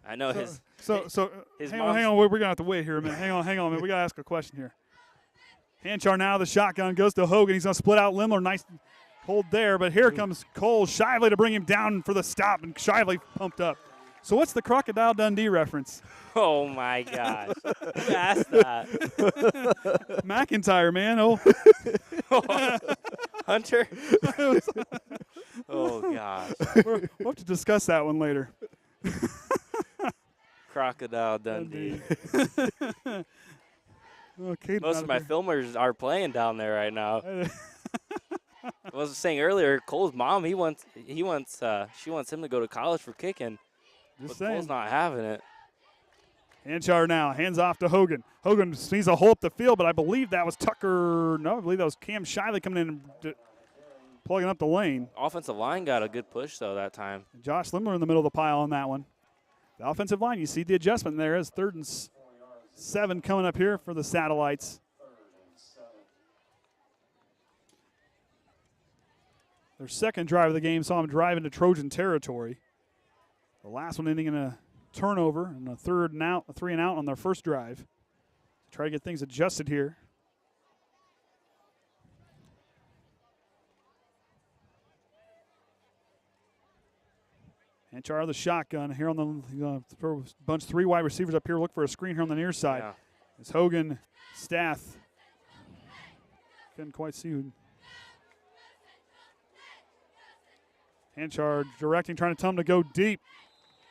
I know his hang on. We're going to have to wait here a minute. Hang on a minute. We got to ask a question here. Hanchar now, the shotgun goes to Hogan. He's going to split out Lemler. Nice hold there, but here comes Cole Shively to bring him down for the stop, and Shively pumped up. So what's the Crocodile Dundee reference? Oh, my gosh. Who asked that? McIntyre, man. Oh. Hunter? Oh, gosh. We'll have to discuss that one later. Crocodile Dundee. Okay, most of my filmers are playing down there right now. I was saying earlier, Cole's mom, she wants him to go to college for kicking. Just but Cole's not having it. Hanchar now, hands off to Hogan. Hogan sees a hole up the field, but I believe that was Tucker. No, I believe that was Cam Shively coming in and plugging up the lane. Offensive line got a good push, though, that time. Josh Lemler in the middle of the pile on that one. The offensive line, you see the adjustment there as 3rd and 7 coming up here for the Satellites. Their second drive of the game saw them drive into Trojan territory. The last one ending in a turnover and a 3 and out on their first drive. Try to get things adjusted here. Hanchar the shotgun here on the throw bunch 3 wide receivers up here. Look for a screen here on the near side. Yeah. It's Hogan, Stath. Couldn't quite see who. Hanchar directing, trying to tell him to go deep.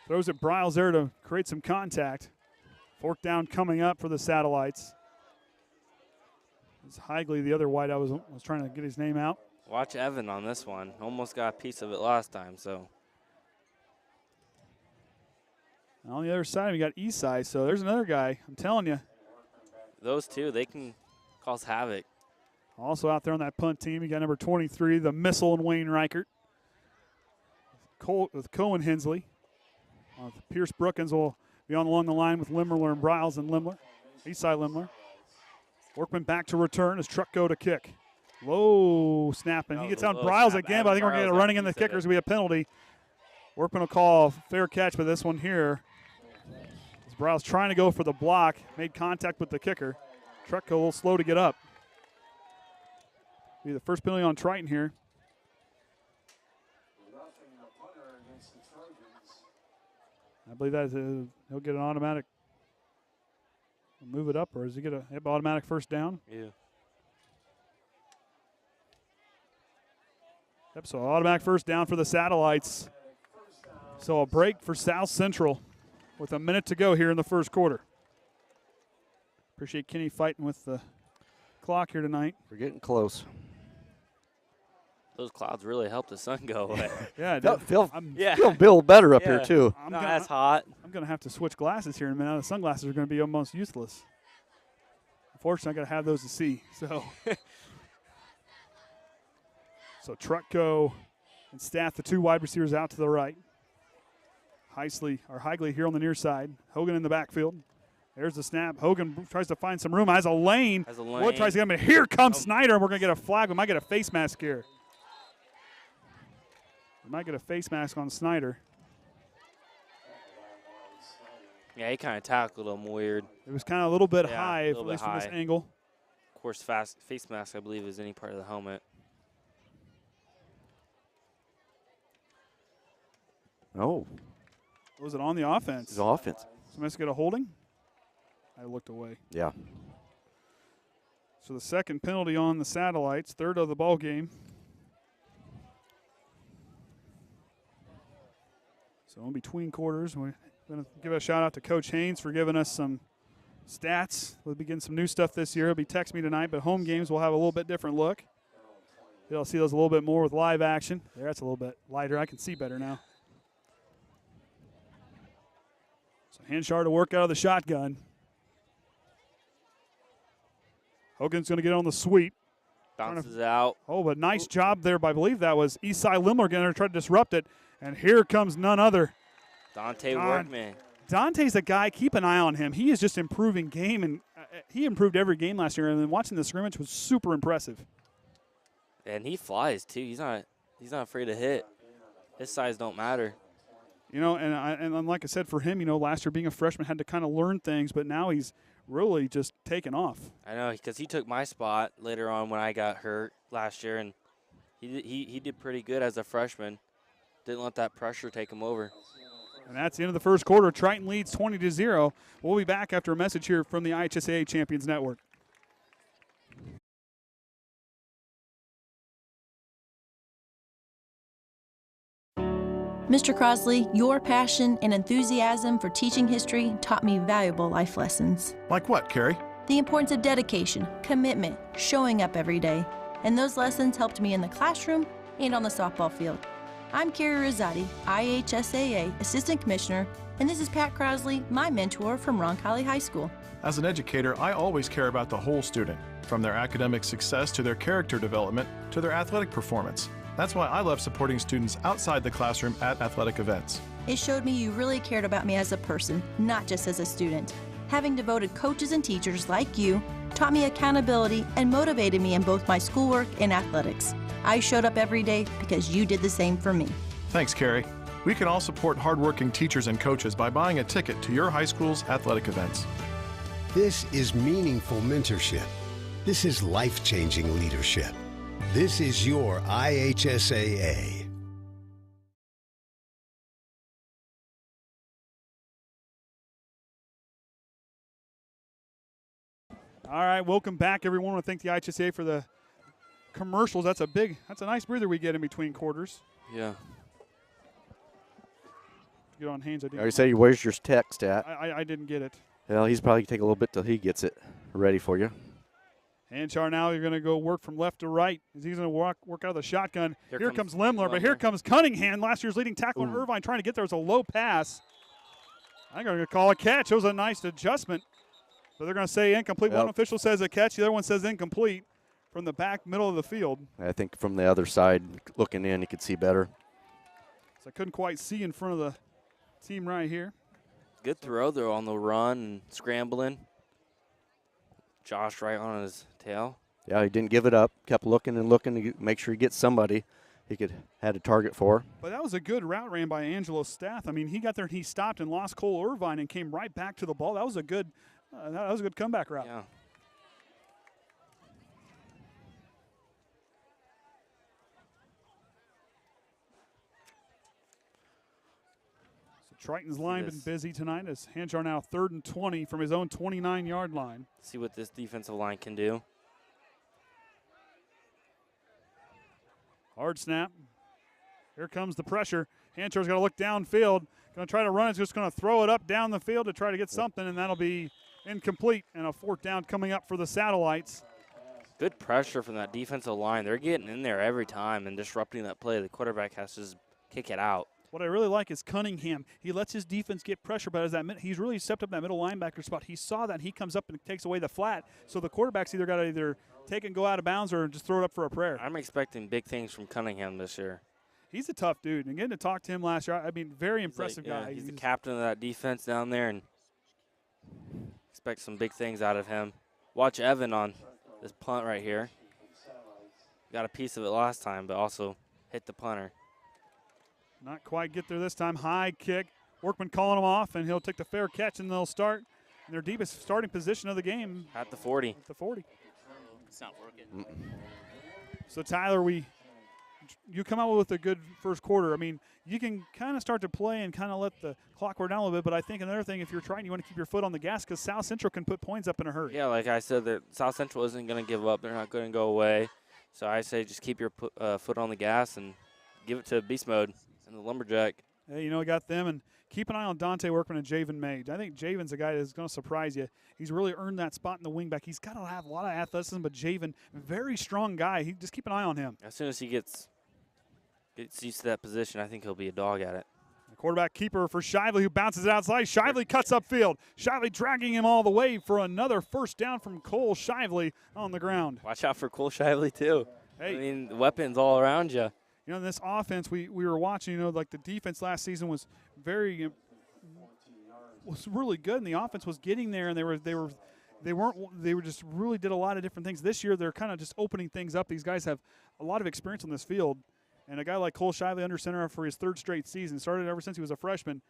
Throws it Briles there to create some contact. Fourth down coming up for the Satellites. It's Higley, the other wide. I was trying to get his name out. Watch Evan on this one. Almost got a piece of it last time, so. And on the other side, we got Eastside, so there's another guy. I'm telling you. Those two, they can cause havoc. Also out there on that punt team, you got number 23, the missile, and Wayne Reichert. With Cohen Hensley. Pierce Brookins will be on along the line with Lemler and Briles and Lemler. Eastside Lemler. Workman back to return as Truck go to kick. Low snap, and he gets out Briles again, but I think we're going to get a running in the kickers. Will be a penalty. Workman will call a fair catch for this one here. As Briles trying to go for the block, made contact with the kicker. Truck a little slow to get up. Be the first penalty on Triton here. I believe that he'll get an automatic. Move it up, or does he get an automatic first down? Yeah. Yep, so automatic first down for the Satellites. So a break for South Central with a minute to go here in the first quarter. Appreciate Kenny fighting with the clock here tonight. We're getting close. Those clouds really helped the sun go away. Yeah, it did. Feel build better up here, too. Not as hot. I'm going to have to switch glasses here in a minute. The sunglasses are going to be almost useless. Unfortunately, I got to have those to see. So, so Trutko and Staff, the 2 wide receivers out to the right. Higley here on the near side. Hogan in the backfield. There's the snap. Hogan tries to find some room. Has a lane. Wood tries to get him. Here comes Snyder, and we're going to get a flag. We might get a face mask here. We might get a face mask on Snyder. Yeah, he kind of tackled him weird. It was kind of a little bit high, at least from this angle. Of course, face mask, I believe, is any part of the helmet. Oh. Was it on the offense? It's offense. Somebody's get a holding? I looked away. Yeah. So the second penalty on the Satellites, third of the ball game. So in between quarters, we're going to give a shout out to Coach Haynes for giving us some stats. We'll be getting some new stuff this year. He'll be texting me tonight, but home games will have a little bit different look. You'll see those a little bit more with live action. There, that's a little bit lighter. I can see better now. So Hanshar to work out of the shotgun. Hogan's going to get on the sweep. Bounces out. Oh, but nice job there by, I believe that was Eastside Lemler going to try to disrupt it. And here comes none other. Dante Workman. Dante's a guy, keep an eye on him. He is just improving game, and he improved every game last year. And then watching the scrimmage was super impressive. And he flies, too. He's not afraid to hit. His size don't matter. You know, and like I said, for him, you know, last year being a freshman had to kind of learn things, but now he's really just taken off. I know, because he took my spot later on when I got hurt last year, and he did pretty good as a freshman. Didn't let that pressure take him over. And that's the end of the first quarter. Triton leads 20-0. We'll be back after a message here from the IHSAA Champions Network. Mr. Crosley, your passion and enthusiasm for teaching history taught me valuable life lessons. Like what, Carrie? The importance of dedication, commitment, showing up every day. And those lessons helped me in the classroom and on the softball field. I'm Carrie Rosati, IHSAA Assistant Commissioner, and this is Pat Crosley, my mentor from Roncalli High School. As an educator, I always care about the whole student, from their academic success to their character development to their athletic performance. That's why I love supporting students outside the classroom at athletic events. It showed me you really cared about me as a person, not just as a student. Having devoted coaches and teachers like you taught me accountability and motivated me in both my schoolwork and athletics. I showed up every day because you did the same for me. Thanks, Carrie. We can all support hardworking teachers and coaches by buying a ticket to your high school's athletic events. This is meaningful mentorship. This is life-changing leadership. This is your IHSAA. All right, welcome back, everyone. I want to thank the IHSAA for the commercials. That's a nice breather we get in between quarters. Yeah. Get on Haynes. I say, where's your text at? I didn't get it. Well, he's probably take a little bit till he gets it ready for you. Hanchar now, you're going to go work from left to right. He's going to work out of the shotgun. Here comes Lemler, but here comes Cunningham, last year's leading tackle in Irvine, trying to get there. It's a low pass. I'm going to call a catch. It was a nice adjustment. So they're going to say incomplete. One official says a catch. The other one says incomplete from the back middle of the field. I think from the other side, looking in, you could see better. So I couldn't quite see in front of the team right here. Good throw, though, on the run and scrambling. Josh right on his tail. Yeah, he didn't give it up. Kept looking and looking to make sure he gets somebody he had a target for. But that was a good route ran by Angelo Stath. I mean, he got there and he stopped and lost Cole Irvine and came right back to the ball. That was a good comeback route. Yeah. Triton's line been busy tonight as Hanchar now 3rd and 20 from his own 29-yard line. See what this defensive line can do. Hard snap. Here comes the pressure. Hancher's got to look downfield. Going to try to run it. Just going to throw it up down the field to try to get something, and that'll be incomplete. And a 4th down coming up for the Satellites. Good pressure from that defensive line. They're getting in there every time and disrupting that play. The quarterback has to just kick it out. What I really like is Cunningham. He lets his defense get pressure, but as he's really stepped up that middle linebacker spot. He saw that, and he comes up and takes away the flat. So the quarterback's either got to either take and go out of bounds or just throw it up for a prayer. I'm expecting big things from Cunningham this year. He's a tough dude. And getting to talk to him last year, I mean, very impressive guy. Yeah, he's the captain of that defense down there, and expect some big things out of him. Watch Evan on this punt right here. Got a piece of it last time, but also hit the punter. Not quite get there this time. High kick. Workman calling him off, and he'll take the fair catch, and they'll start in their deepest starting position of the game. At the 40. At the 40. It's not working. So, Tyler, you come out with a good first quarter. I mean, you can kind of start to play and kind of let the clock wear down a little bit, but I think another thing, if you're trying, you want to keep your foot on the gas because South Central can put points up in a hurry. Yeah, like I said, South Central isn't going to give up. They're not going to go away. So I say just keep your foot on the gas and give it to beast mode and the Lumberjack. Hey, got them, and keep an eye on Dante Workman and Javen May. I think Javen's a guy that's going to surprise you. He's really earned that spot in the wingback. He's got to have a lot of athleticism, but Javen, very strong guy. Just keep an eye on him. As soon as he gets used to that position, I think he'll be a dog at it. The quarterback keeper for Shively, who bounces it outside. Shively cuts upfield. Shively dragging him all the way for another first down from Cole Shively on the ground. Watch out for Cole Shively, too. Hey. I mean, the weapons all around you. In this offense, we were watching, like the defense last season was was really good, and the offense was getting there, and they just really did a lot of different things. This year, they're kind of just opening things up. These guys have a lot of experience on this field, and a guy like Cole Shively under center for his 3rd straight season, started ever since he was a freshman.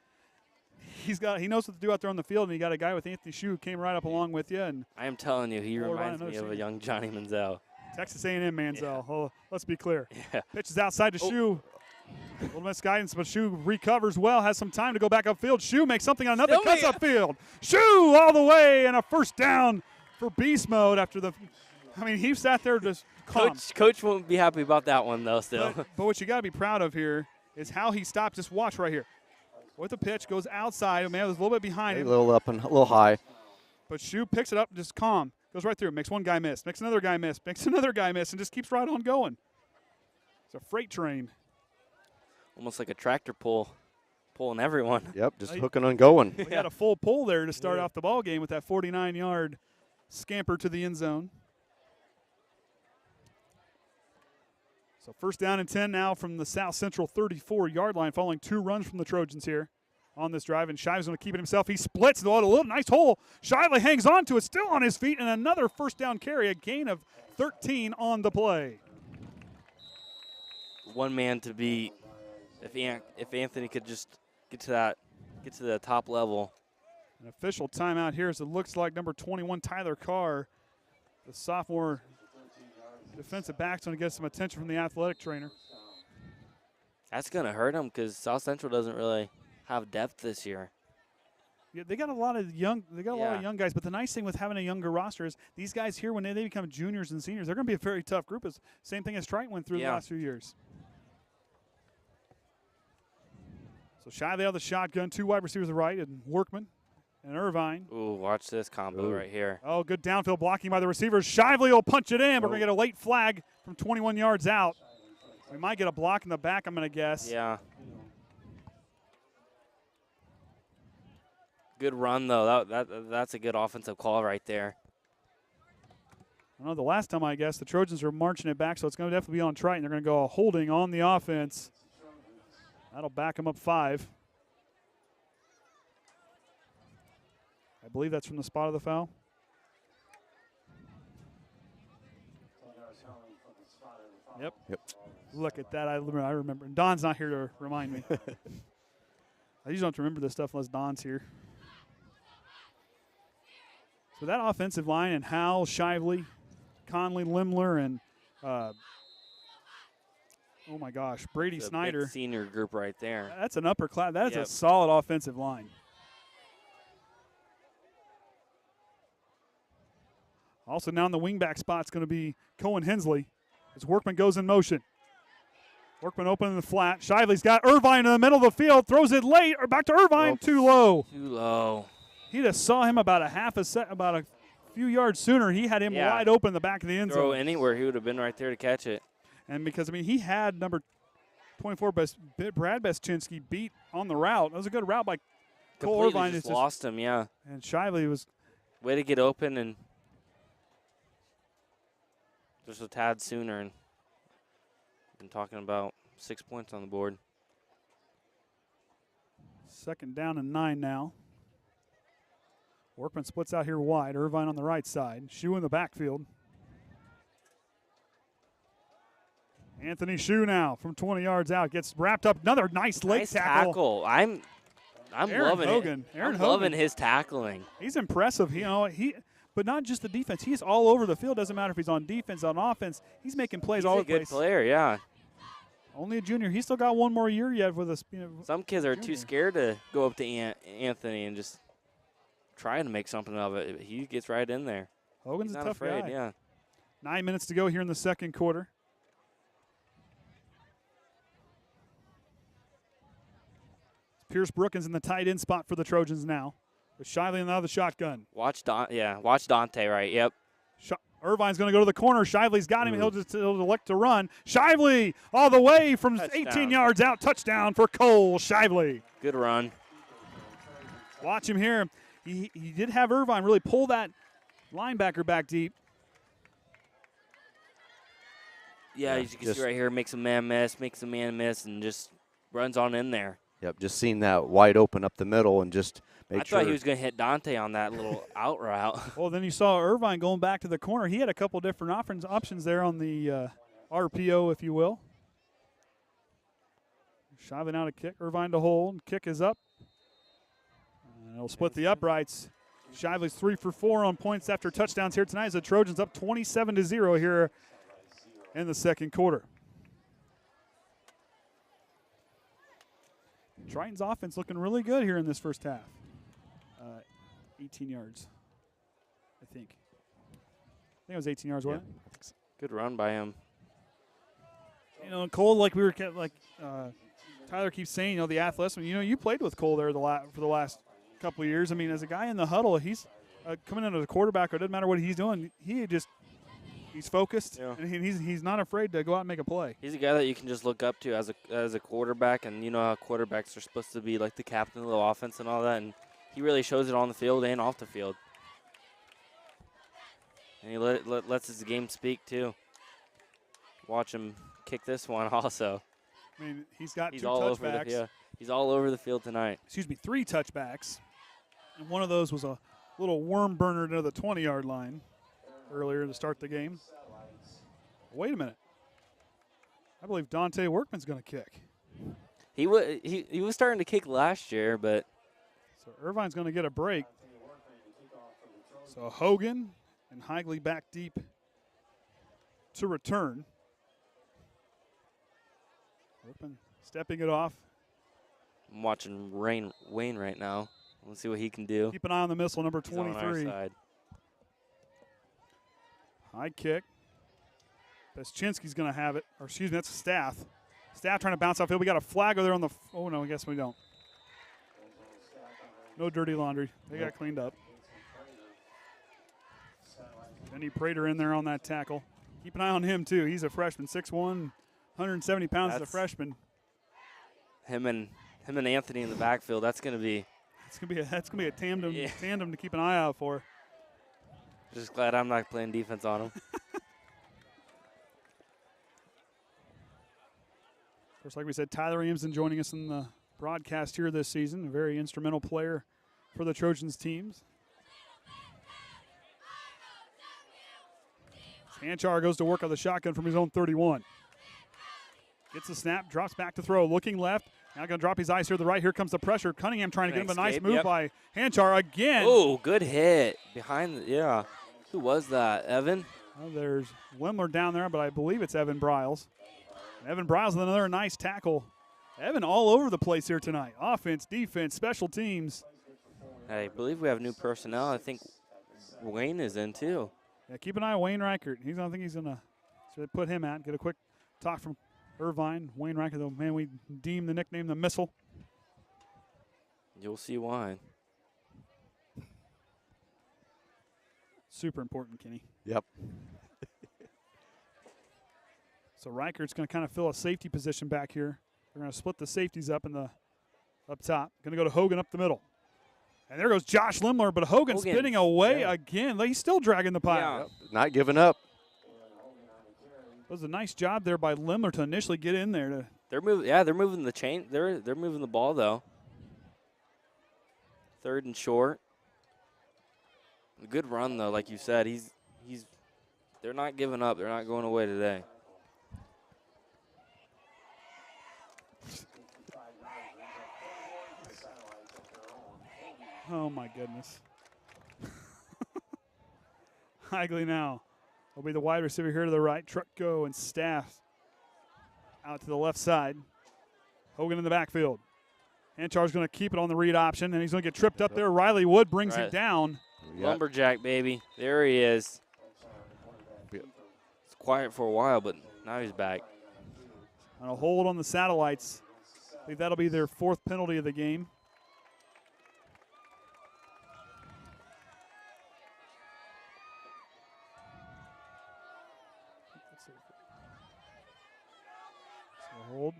He knows what to do out there on the field, and you got a guy with Anthony Shue who came right up along with you. And I am telling you, he reminds me of a young Johnny Manziel. Texas A&M Manziel. Yeah. Oh, let's be clear. Yeah. Pitches outside to Shue. A little misguidance, but Shue recovers well, has some time to go back upfield. Shue makes something on another, cuts upfield. Shue all the way, and a first down for beast mode after he sat there just calm. Coach won't be happy about that one, though, still. But what you got to be proud of here is how he stopped. Just watch right here. With the pitch, goes outside. Man, was a little bit behind him. A little up and a little high. But Shue picks it up, just calm. Goes right through. Makes one guy miss. Makes another guy miss. Makes another guy miss, and just keeps right on going. It's a freight train. Almost like a tractor pulling everyone. Yep, just hooking and going. We got a full pull there to start off the ball game with that 49-yard scamper to the end zone. So first down and 10 now from the South Central 34-yard line, following 2 runs from the Trojans here on this drive. And Shively's going to keep it himself. He splits a little nice hole. Shively hangs on to it, still on his feet, and another first down carry, a gain of 13 on the play. One man to beat. If Anthony could just get to the top level. An official timeout here as it looks like number 21, Tyler Carr, the sophomore defensive back's going to get some attention from the athletic trainer. That's going to hurt him because South Central doesn't really have depth this year. Yeah, they got a lot of young guys, but the nice thing with having a younger roster is these guys here, when they become juniors and seniors, they're going to be a very tough group. It's same thing as Triton went through the last few years. So Shively out of the shotgun, 2 wide receivers to the right, and Workman and Irvine. Ooh, watch this combo right here. Oh, good downfield blocking by the receivers. Shively will punch it in. We're going to get a late flag from 21 yards out. We might get a block in the back, I'm going to guess. Yeah. Good run, though. That's a good offensive call right there. I know the last time I guessed, the Trojans are marching it back, so it's going to definitely be on Triton. They're going to go holding on the offense. That'll back them up 5. I believe that's from the spot of the foul. Yep. Look at that. I remember. And Don's not here to remind me. I usually don't have to remember this stuff unless Don's here. So that offensive line and Howell, Shively, Conley, Lemler, and oh my gosh, Brady It's a Snyder. big senior group right there. That's an upper class. That is a solid offensive line. Also now in the wingback spot is going to be Cohen Hensley as Workman goes in motion. Workman open in the flat. Shively's got Irvine in the middle of the field. Throws it late. Or back to Irvine. Too low. Too low. He just saw him about a few yards sooner. He had him wide open in the back of the end zone. Throw anywhere, he would have been right there to catch it. And because, I mean, he had number 24, Brad Beschinski beat on the route. That was a good route by Cole Irvine. Just lost him, yeah. And Shively was. Way to get open and just a tad sooner. And been talking about 6 points on the board. 2nd down and 9 now. Workman splits out here wide. Irvine on the right side. Shue in the backfield. Anthony Shue now from 20 yards out gets wrapped up. Another nice late tackle. I'm loving Hogan. it. Aaron I'm Hogan. loving his tackling. He's impressive. But not just the defense. He's all over the field. Doesn't matter if he's on defense, on offense. He's making plays all over the place. He's a good player, yeah. Only a junior. He's still got one more year yet with us. Some kids are too scared to go up to Anthony and just try to make something of it. He gets right in there. Hogan's He's a not tough afraid, guy. yeah. 9 minutes to go here in the 2nd quarter. Pierce Brookins in the tight end spot for the Trojans now. With Shively in the other shotgun. Watch Dante right, yep. Irvine's going to go to the corner. Shively's got him. He'll elect to run. Shively all the way from 18 yards out. Touchdown for Cole Shively. Good run. Watch him here. He did have Irvine really pull that linebacker back deep. Yeah, you can see right here, makes a man miss, and just runs on in there. Yep, just seeing that wide open up the middle and just make sure. I thought he was going to hit Dante on that little out route. Well, then you saw Irvine going back to the corner. He had a couple different options there on the RPO, if you will. Shively now to kick. Irvine to hold. Kick is up. And it'll split the uprights. Shively's 3 for 4 on points after touchdowns here tonight as the Trojans up 27-0 here in the 2nd quarter. Triton's offense looking really good here in this first half. 18 yards, I think. It was 18 yards, wasn't it? Good run by him. You know, Cole, Tyler keeps saying, the athleticism. You played with Cole there for the last couple of years. I mean, as a guy in the huddle, he's coming in as a quarterback. It doesn't matter what he's doing. He's focused, and he's not afraid to go out and make a play. He's a guy that you can just look up to as a quarterback, and you know how quarterbacks are supposed to be like the captain of the offense and all that, and he really shows it on the field and off the field. And he lets his game speak, too. Watch him kick this one also. I mean, he's got 2 touchbacks. He's all over the field tonight. 3 touchbacks. And one of those was a little worm burner to the 20-yard line earlier to start the game. Wait a minute. I believe Dante Workman's going to kick. He was starting to kick last year, but. So Irvine's going to get a break. So Hogan and Higley back deep to return. Workman stepping it off. I'm watching Wayne right now. Let's see what he can do. Keep an eye on the missile, number He's on 23. our side. High kick. Beschinski's going to have it. Or excuse me, that's Staff. Staff trying to bounce off field. We got a flag over there on the. Oh, no, I guess we don't. No dirty laundry. They got cleaned up. Benny Prater in there on that tackle. Keep an eye on him, too. He's a freshman, 6'1", 170 pounds as a freshman. Him and Anthony in the backfield. That's going to be. That's gonna be a tandem to keep an eye out for. Just glad I'm not playing defense on him. Of course, like we said, Tyler Amsden joining us in the broadcast here this season, a very instrumental player for the Trojans teams. Hanchar goes to work on the shotgun from his own 31. Gets the snap, drops back to throw, looking left. Now going to drop his eyes here to the right. Here comes the pressure. Cunningham trying to get him a nice move by Hanchar again. Oh, good hit. Behind, yeah. Who was that, Evan? Well, there's Lemler down there, but I believe it's Evan Briles. Evan Briles with another nice tackle. Evan all over the place here tonight. Offense, defense, special teams. I believe we have new personnel. I think Wayne is in too. Yeah, keep an eye on Wayne Reichert. I think he's going to put him out and get a quick talk from Irvine, Wayne Riker, the man we deem the nickname the Missile. You'll see why. Super important, Kenny. Yep. So Reichert's going to kind of fill a safety position back here. They're going to split the safeties up up top. Going to go to Hogan up the middle. And there goes Josh Lemler, but Hogan spinning away again. He's still dragging the pile. Yeah. Yep. Not giving up. It was a nice job there by Lemler to initially get in there. They're moving. Yeah, they're moving the chain. They're moving the ball though. 3rd and short. A good run though, like you said. They're not giving up. They're not going away today. Oh my goodness. Higley now will be the wide receiver here to the right. Trucko and Staff out to the left side. Hogan in the backfield. Hanchar's going to keep it on the read option, and he's going to get tripped up there. Riley Wood brings him down. Lumberjack, baby. There he is. It's quiet for a while, but now he's back. On a hold on the Satellites. I think that'll be their 4th penalty of the game. So hold.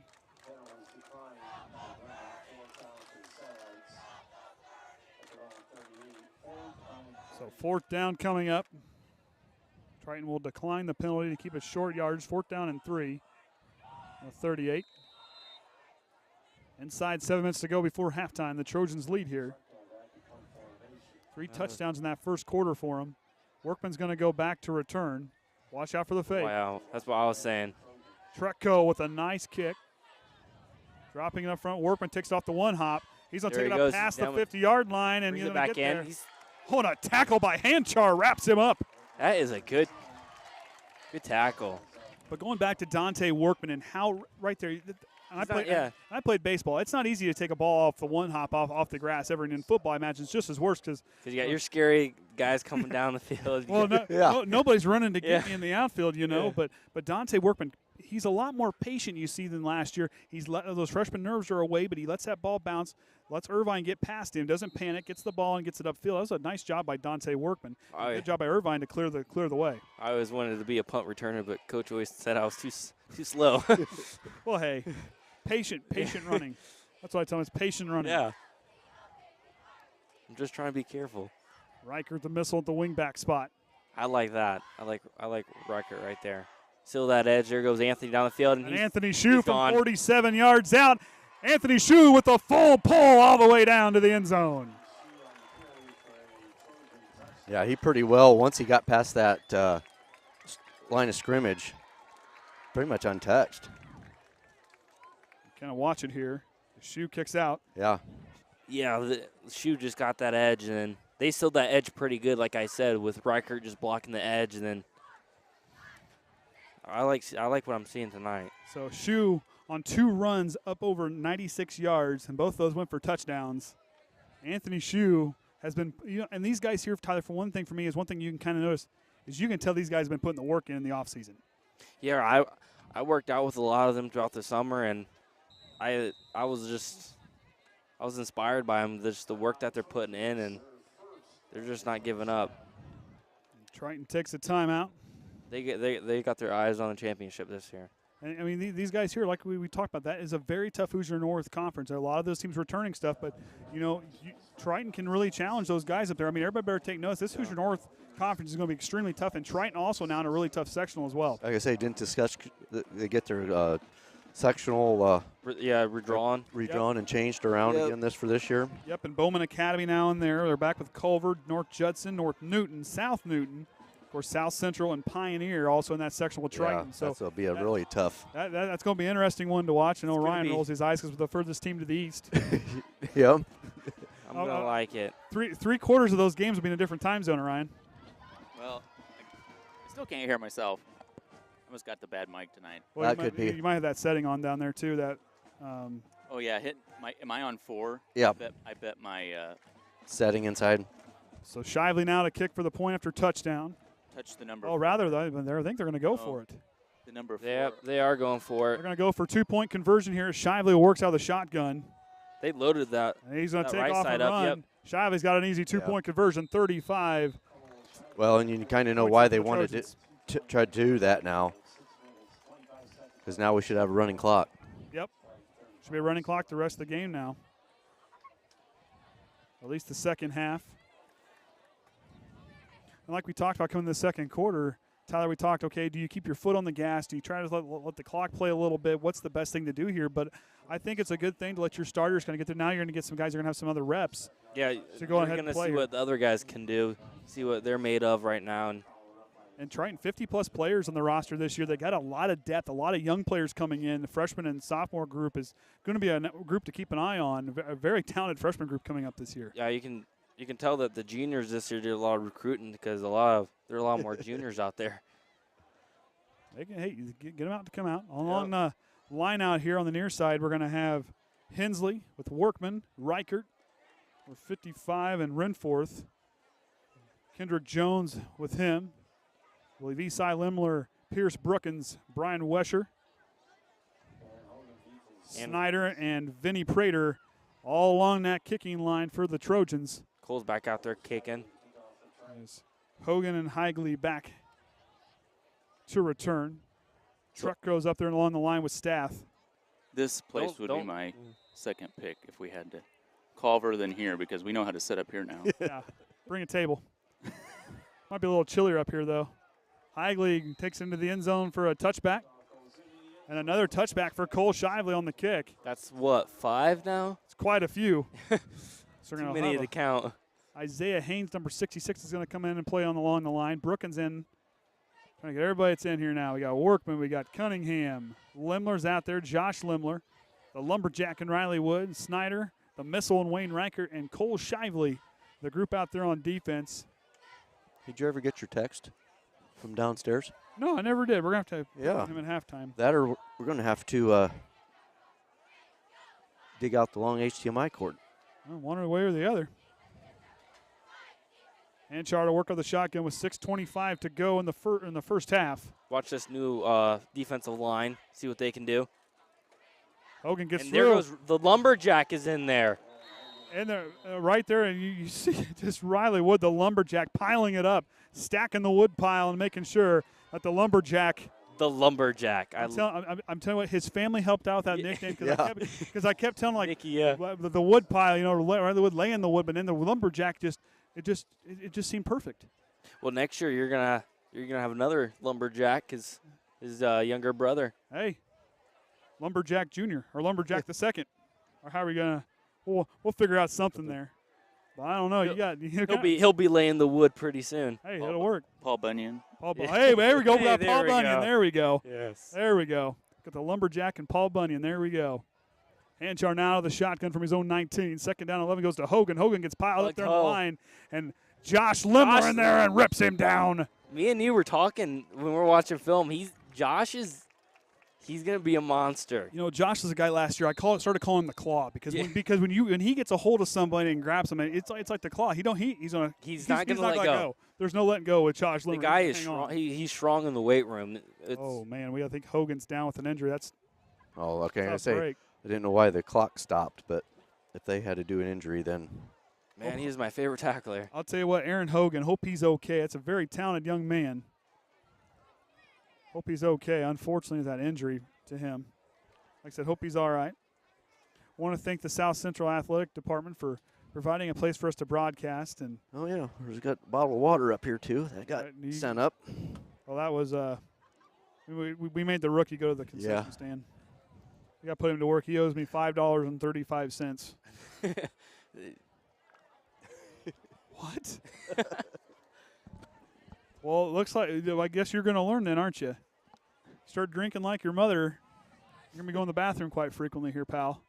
So 4th down coming up. Triton will decline the penalty to keep it short yards. 4th down and 3. 38. Inside 7 minutes to go before halftime. The Trojans lead here. 3 touchdowns in that first quarter for them. Workman's going to go back to return. Watch out for the fake. Wow, that's what I was saying. Trucko with a nice kick. Dropping it up front. Workman takes it off the one hop. He's going to take it up past the 50-yard line and he's going to get there. Oh, and a tackle by Hanchar wraps him up. That is a good tackle. But going back to Dante Workman and how right there, and I played baseball. It's not easy to take a ball off the one hop off the grass ever. And in football, I imagine it's just as worse because you got your scary guys coming down the field. Well, nobody's running to get me in the outfield, you know. Yeah. But Dante Workman, he's a lot more patient, you see, than last year. He's those freshman nerves are away, but he lets that ball bounce, lets Irvine get past him, doesn't panic, gets the ball and gets it upfield. That was a nice job by Dante Workman. Good job by Irvine to clear the way. I always wanted to be a punt returner, but coach always said I was too slow. Well, hey, patient running. That's what I tell him. It's patient running. Yeah. I'm just trying to be careful. Reichert the missile at the wingback spot. I like that. I like Reichert right there. Still that edge. There goes Anthony down the field. And Anthony Shue from 47 yards out. Anthony Shue with a full pull all the way down to the end zone. Yeah, he pretty well, once he got past that line of scrimmage, pretty much untouched. Kind of watch it here. The Shue kicks out. Yeah. Yeah, the Shue just got that edge, and then they sealed that edge pretty good, like I said, with Reichert just blocking the edge, and then I like what I'm seeing tonight. So Shue on 2 runs up over 96 yards, and both those went for touchdowns. Anthony Shue has been, and these guys here, Tyler, for one thing for me is one thing you can kind of notice is you can tell these guys have been putting the work in the offseason. Yeah, I worked out with a lot of them throughout the summer, and I was inspired by them, just the work that they're putting in, and they're just not giving up. Triton takes a timeout. They got their eyes on the championship this year. And, I mean, these guys here, like we talked about, that is a very tough Hoosier North conference. A lot of those teams returning stuff, but, Triton can really challenge those guys up there. I mean, everybody better take notice. This Hoosier North conference is going to be extremely tough, and Triton also now in a really tough sectional as well. Like I say, didn't discuss they get their sectional redrawn and changed around again for this year. Yep, and Bowman Academy now in there. They're back with Culver, North Judson, North Newton, South Newton. Of course, South Central and Pioneer also in that section with Triton. Yeah, so that'll be a really tough. That's going to be an interesting one to watch. I know Orion rolls his eyes because we're the furthest team to the east. Yep. I'm going to like it. Three quarters of those games will be in a different time zone, Orion. Well, I still can't hear myself. I almost got the bad mic tonight. Well, that could be. You might have that setting on down there, too. Oh, yeah. Am I on 4? Yeah. I bet my setting inside. So Shively now to kick for the point after touchdown. Touch the number. Oh, rather, I think they're going to go for it. The number 4. Yep, they are going for They're it. going to go for 2-point conversion here. Shively works out of the shotgun. They loaded that. And he's going to That take right off side and up, run. yep. Shively's got an easy 2-point conversion, 35. Well, and you kind of know Points why for they the wanted Trojans. to try to do that now. Because now we should have a running clock. Yep. Should be a running clock the rest of the game now. At least the second half. And like we talked about coming in the second quarter, Tyler, we talked, okay, do you keep your foot on the gas? Do you try to let the clock play a little bit? What's the best thing to do here? But I think it's a good thing to let your starters kind of get there. Now you're going to get some guys who are going to have some other reps. Yeah, So go you're ahead going and to play see here. what the other guys can do, see what they're made of right now. And Triton, 50-plus players on the roster this year. They got a lot of depth, a lot of young players coming in. The freshman and sophomore group is going to be a group to keep an eye on. A very talented freshman group coming up this year. Yeah, you can tell that the juniors this year did a lot of recruiting because there are a lot more juniors out there. They can, hey, get them out to come out. Along the line out here on the near side, we're going to have Hensley with Workman, Reichert with 55, and Renforth. Kendrick Jones with him. I believe Esai Lemler, Pierce Brookins, Brian Wesher, Snyder, and Vinny Prater all along that kicking line for the Trojans. Cole's back out there kicking. As Hogan and Higley back to return. Truck goes up there and along the line with Stath. This place would be my second pick if we had to call further than here because we know how to set up here now. Yeah, bring a table. Might be a little chillier up here, though. Higley takes into the end zone for a touchback. And another touchback for Cole Shively on the kick. That's what, 5 now? It's quite a few. So we're Too gonna many have to count. Isaiah Haynes, number 66, is going to come in and play along the line. Brookins in. Trying to get everybody that's in here now. We got Workman, we got Cunningham. Lemler's out there, Josh Lemler. The Lumberjack and Riley Wood, Snyder, the Missile and Wayne Reichert, and Cole Shively, the group out there on defense. Did you ever get your text from downstairs? No, I never did. We're going to have to Yeah. put him at halftime. That or we're going to have to dig out the long HDMI cord. Well, one way or the other. Anchar to work on the shotgun with 6:25 to go in the first half. Watch this new defensive line, see what they can do. Hogan gets And through. there goes the Lumberjack is in there. And they're right there, and you see just Riley Wood, the Lumberjack, piling it up, stacking the wood pile and making sure that the Lumberjack. The Lumberjack. I'm telling you what, his family helped out with that nickname because I kept telling Nicky, yeah. the wood pile, Riley Wood laying the wood, but then the Lumberjack it just seemed perfect. Well, next year you're gonna have another Lumberjack, his younger brother. Hey, Lumberjack Jr. or Lumberjack the second, or how are we gonna? We'll figure out something there. But I don't know. He'll be laying the wood pretty soon. Hey, it'll work. Paul Bunyan. Hey, there we go. We got Hey, Paul there we Bunyan. go. There we go. Yes. There we go. Got the Lumberjack and Paul Bunyan. There we go. Anchar now to the shotgun from his own 19. Second down, 11 goes to Hogan. Hogan gets piled up there on the line, and Josh Lemler in there and rips him down. Me and you were talking when we were watching film. He's gonna be a monster. Josh was a guy last year. Started calling him the Claw because when he gets a hold of somebody and grabs somebody, it's like the Claw. He's not gonna let go. There's no letting go with Josh Lemler. The guy is strong. He's strong in the weight room. Oh man, I think Hogan's down with an injury. That's okay. tough I say break. I didn't know why the clock stopped, but if they had to do an injury, then Man, he's my favorite tackler. I'll tell you what, Aaron Hogan. Hope he's okay. That's a very talented young man. Hope he's okay. Unfortunately, that injury to him. Like I said, hope he's all right. Want to thank the South Central Athletic Department for providing a place for us to broadcast. And oh yeah, there's got a bottle of water up here too. That got sent up. Well, that was we made the rookie go to the concession stand. We got to put him to work. He owes me $5.35. What? Well, it looks like, I guess you're going to learn then, aren't you? Start drinking like your mother. You're going to be going to the bathroom quite frequently here, pal.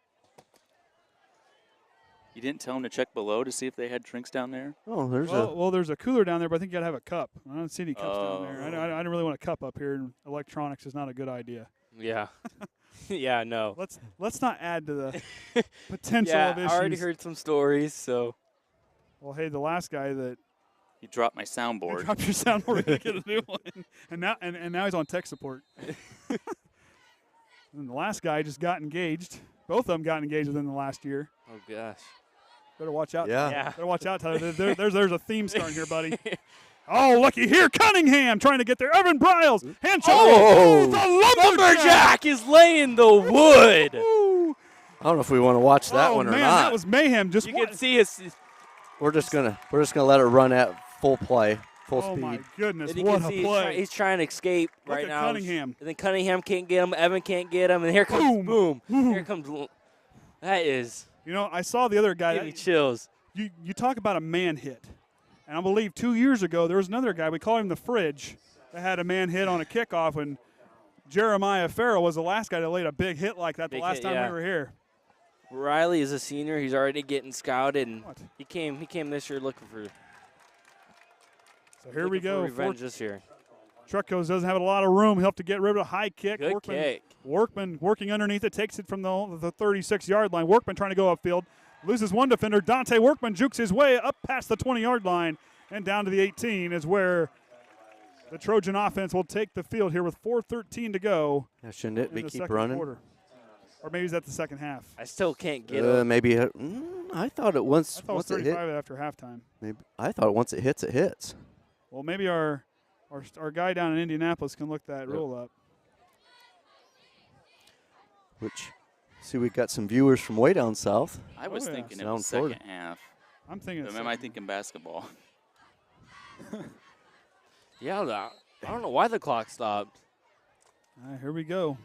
You didn't tell him to check below to see if they had drinks down there? Oh, there's a cooler down there, but I think you got to have a cup. I don't see any cups down there. I don't really want a cup up here, and electronics is not a good idea. Yeah. Yeah, no. Let's not add to the potential of issues. I already heard some stories, so. Well, hey, the last guy that You dropped my soundboard. You dropped your soundboard to get a new one. And now he's on tech support. And the last guy just got engaged. Both of them got engaged within the last year. Oh, gosh. Better watch out. Yeah. Better watch out, Tyler. There's a theme starting here, buddy. Oh, looky here. Cunningham trying to get there. Evan Bryles. Hand shot. Oh. The Lumberjack is laying the wood. I don't know if we want to watch that one or man, not. That was mayhem. Just you can see his. We're just gonna let it run at full play, full Oh speed. my goodness, And you what can a see play! he's trying to escape Look right at now. Cunningham. And then Cunningham can't get him. Evan can't get him. And here comes boom. Here comes. That is. You know, I saw the other guy. Give me chills. You talk about a man hit, and I believe 2 years ago there was another guy. We called him the Fridge that had a man hit on a kickoff, and Jeremiah Farrell was the last guy that laid a big hit like that the last time we were here. Riley is a senior. He's already getting scouted, and What? he came this year looking for. So here we go. Revenge this year. Truckos doesn't have a lot of room. He'll have to get rid of a high kick. Good kick. Workman working underneath it, takes it from the 36-yard line. Workman trying to go upfield. Loses one defender. Dante Workman jukes his way up past the 20-yard line and down to the 18 is where the Trojan offense will take the field here with 4:13 to go. Yeah, shouldn't it be the keep second running? quarter. Or maybe is that the second half? I still can't get him. Maybe. I thought it once. I thought it was once it hit. 35 after halftime. Maybe I thought once it hits, it hits. Well, maybe our guy down in Indianapolis can look that rule up. Which, see, we got some viewers from way down south. I was yeah. thinking it Down was Florida. second half. I'm thinking. Am I thinking basketball? Yeah, I don't know why the clock stopped. All right, here we go.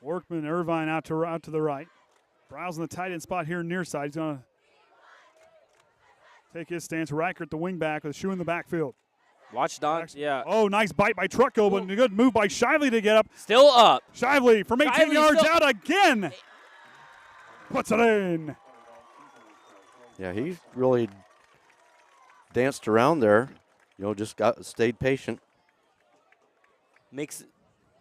Workman, Irvine out to the right. Bryles in the tight end spot here near side. He's going to take his stance. Reichert, the wing back, with a shoe in the backfield. Watch Don. Yeah. Oh, nice bite by Trucko, but a good move by Shively to get up. Still up. Shively from 18 Shively yards still- out again. Puts it in. Yeah, he really danced around there. You know, just stayed patient.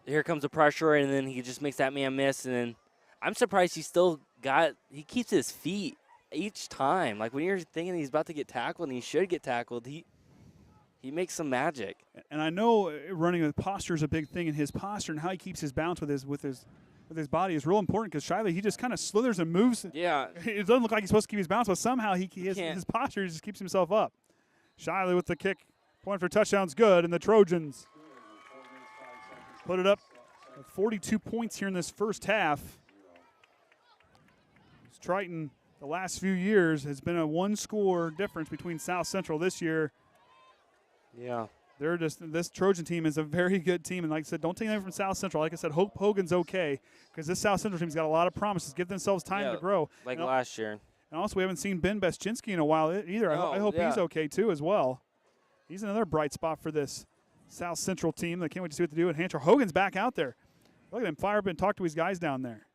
Here comes the pressure, and then he just makes that man miss. And then I'm surprised he keeps his feet each time. Like when you're thinking he's about to get tackled and he should get tackled, he makes some magic. And I know running with posture is a big thing, and his posture and how he keeps his balance with his body is real important because Shively, he just kind of slithers and moves. Yeah. It doesn't look like he's supposed to keep his balance, but somehow his posture just keeps himself up. Shively with the kick. Point for touchdown's good, and the Trojans put it up with 42 points here in this first half. Triton, the last few years, has been a one-score difference between South Central this year. Yeah. This Trojan team is a very good team, and like I said, don't take anything from South Central. Like I said, hope Hogan's okay because this South Central team's got a lot of promises. Give themselves time to grow. Like last year. And also, we haven't seen Ben Beschinski in a while either. I hope he's okay too as well. He's another bright spot for this South Central team. They can't wait to see what to do. And Hancher Hogan's back out there. Look at him fire up and talk to his guys down there.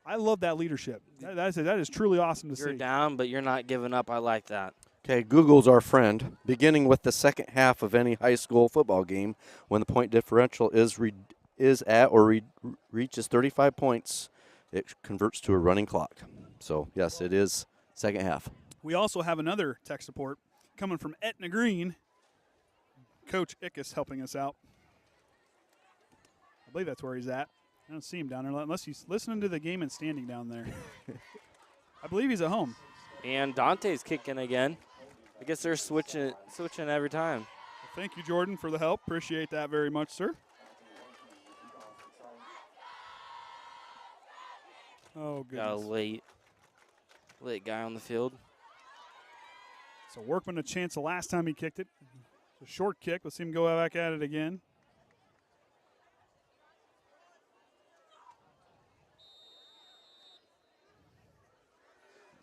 I love that leadership. That is truly awesome to see. You're down, but you're not giving up. I like that. Okay, Google's our friend. Beginning with the second half of any high school football game, when the point differential is at or reaches 35 points, it converts to a running clock. So, yes, it is second half. We also have another tech support coming from Etna Green. Coach Ickes helping us out. I believe that's where he's at. I don't see him down there unless he's listening to the game and standing down there. I believe he's at home. And Dante's kicking again. I guess they're switching every time. Well, thank you, Jordan, for the help. Appreciate that very much, sir. Oh, goodness. Got a late guy on the field. So Workman a chance the last time he kicked it. It's a short kick. Let's see him go back at it again.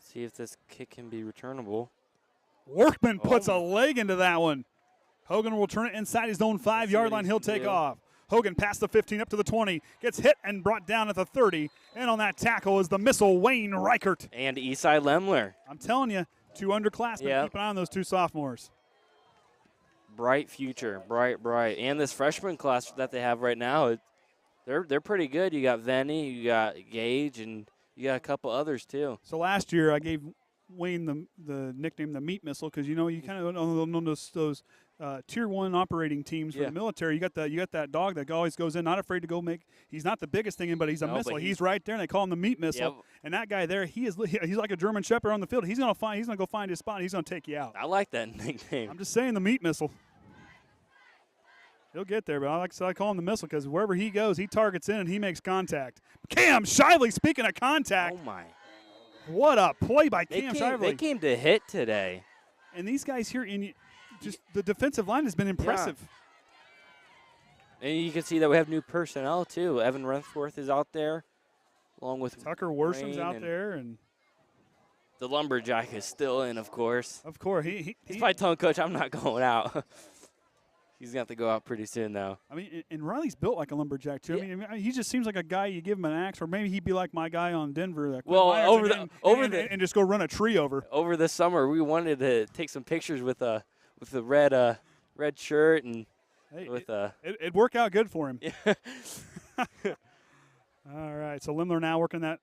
See if this kick can be returnable. Workman puts a leg into that one. Hogan will turn it inside his own 5-yard line. He'll take off. Hogan past the 15 up to the 20. Gets hit and brought down at the 30. And on that tackle is the missile, Wayne Reichert. And Eastside Lemler. I'm telling you, two underclassmen. Yep. Keep an eye on those two sophomores. Bright future. Bright. And this freshman class that they have right now, they're pretty good. You got Venny, you got Gage, and you got a couple others too. So last year I gave Wayne the nickname the meat missile because, you know, you kind of know those Tier 1 operating teams for the military. You got that dog that always goes in, not afraid to go make. He's not the biggest thing in, but he's a missile. He's right there, and they call him the meat missile. Yep. And that guy there, he's like a German Shepherd on the field. He's gonna go find his spot. And he's gonna take you out. I like that nickname. I'm just saying the meat missile. He'll get there, but I call him the missile because wherever he goes, he targets in and he makes contact. Cam Shively, speaking of contact. Oh my! What a play by Cam Shively. They came to hit today. And these guys here just the defensive line has been impressive. Yeah. And you can see that we have new personnel too. Evan Renforth is out there, along with Tucker Worsham's out there, and the lumberjack is still in, of course. Of course, he's probably telling Coach, "I'm not going out." He's gonna have to go out pretty soon, though. I mean, and Riley's built like a lumberjack too. Yeah. I mean, he just seems like a guy you give him an axe, or maybe he'd be like my guy on Denver. That and just go run a tree over. Over the summer, we wanted to take some pictures with the red shirt and it'd work out good for him. All right, so Lemler now working that.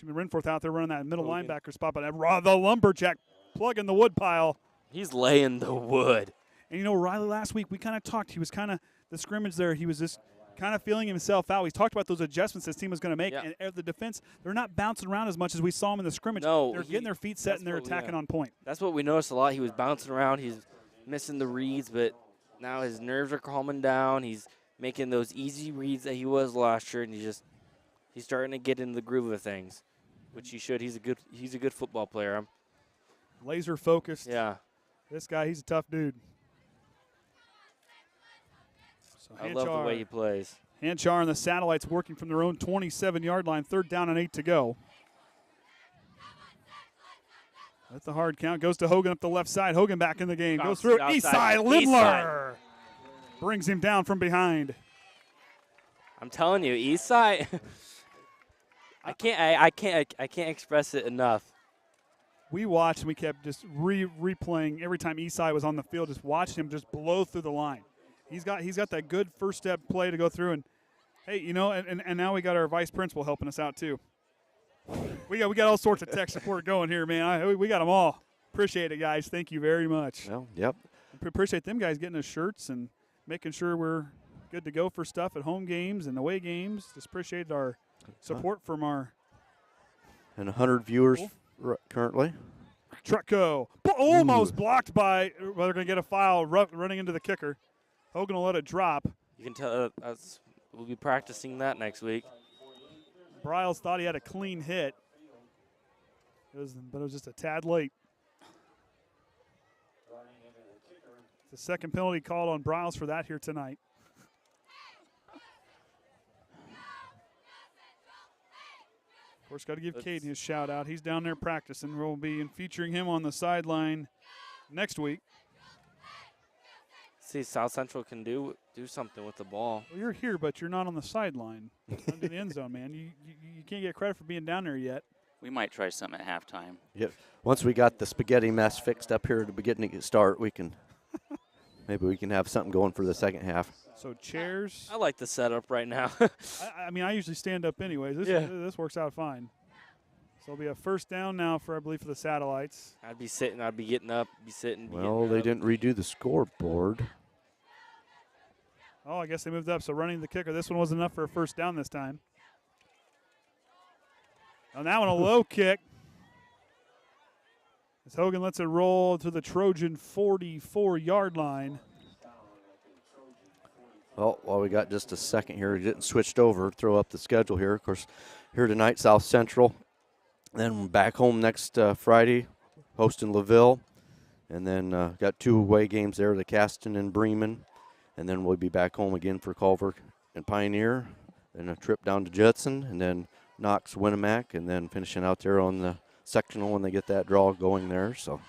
Renforth out there running that middle linebacker spot, but the lumberjack plugging the wood pile. He's laying the wood. And, you know, Riley last week, we kind of talked. He was kind of the scrimmage there. He was just kind of feeling himself out. We talked about those adjustments his team was going to make. Yeah. And the defense, they're not bouncing around as much as we saw him in the scrimmage. No, they're getting their feet set and they're attacking on point. That's what we noticed a lot. He was bouncing around. He's missing the reads, but now his nerves are calming down. He's making those easy reads that he was last year, and he's starting to get into the groove of things, which he should. He's a good football player. Laser focused. Yeah. This guy, he's a tough dude. So I love the way he plays. Hanchar and the Satellites working from their own 27-yard line. 3rd down and 8 to go. That's the hard count. Goes to Hogan up the left side. Hogan back in the game. Goes through Eastside. Lemler brings him down from behind. I'm telling you, Eastside. I can't express it enough. We watched and we kept just replaying every time Eastside was on the field. Just watching him just blow through the line. He's got that good first step play to go through, and hey, you know, and now we got our vice principal helping us out too. We got all sorts of tech support going here, man. We got them all. Appreciate it, guys. Thank you very much. Well, yep. Appreciate them guys getting us shirts and making sure we're good to go for stuff at home games and away games. Just appreciate our support from our. And 100 viewers currently. Trucko almost blocked by. Well, they're going to get a foul running into the kicker. Hogan will let it drop. You can tell we'll be practicing that next week. Bryles thought he had a clean hit, but it was just a tad late. The second penalty called on Bryles for that here tonight. Of course, got to give Kayden his shout out. He's down there practicing. We'll be featuring him on the sideline next week. See, South Central can do something with the ball. Well, you're here, but you're not on the sideline. Under the end zone, man. You can't get credit for being down there yet. We might try something at halftime. Yep. Once we got the spaghetti mess fixed up here at the beginning to start, we can maybe we can have something going for the second half. So chairs. I like the setup right now. I mean, I usually stand up anyways. This works out fine. So it'll be a first down now for, I believe, for the Satellites. I'd be sitting. I'd be getting up. Be sitting. Well, they didn't redo the scoreboard. Oh, I guess they moved up. So running the kicker. This one wasn't enough for a first down this time. On that one, a low kick. As Hogan lets it roll to the Trojan 44-yard line. Well, while we got just a second here, getting switched over, throw up the schedule here. Of course, here tonight, South Central. Then back home next Friday, hosting LaVille. And then got 2 away games there, the Caston and Bremen. And then we'll be back home again for Culver and Pioneer. Then a trip down to Judson, and then Knox, Winnemac, and then finishing out there on the sectional when they get that draw going there. So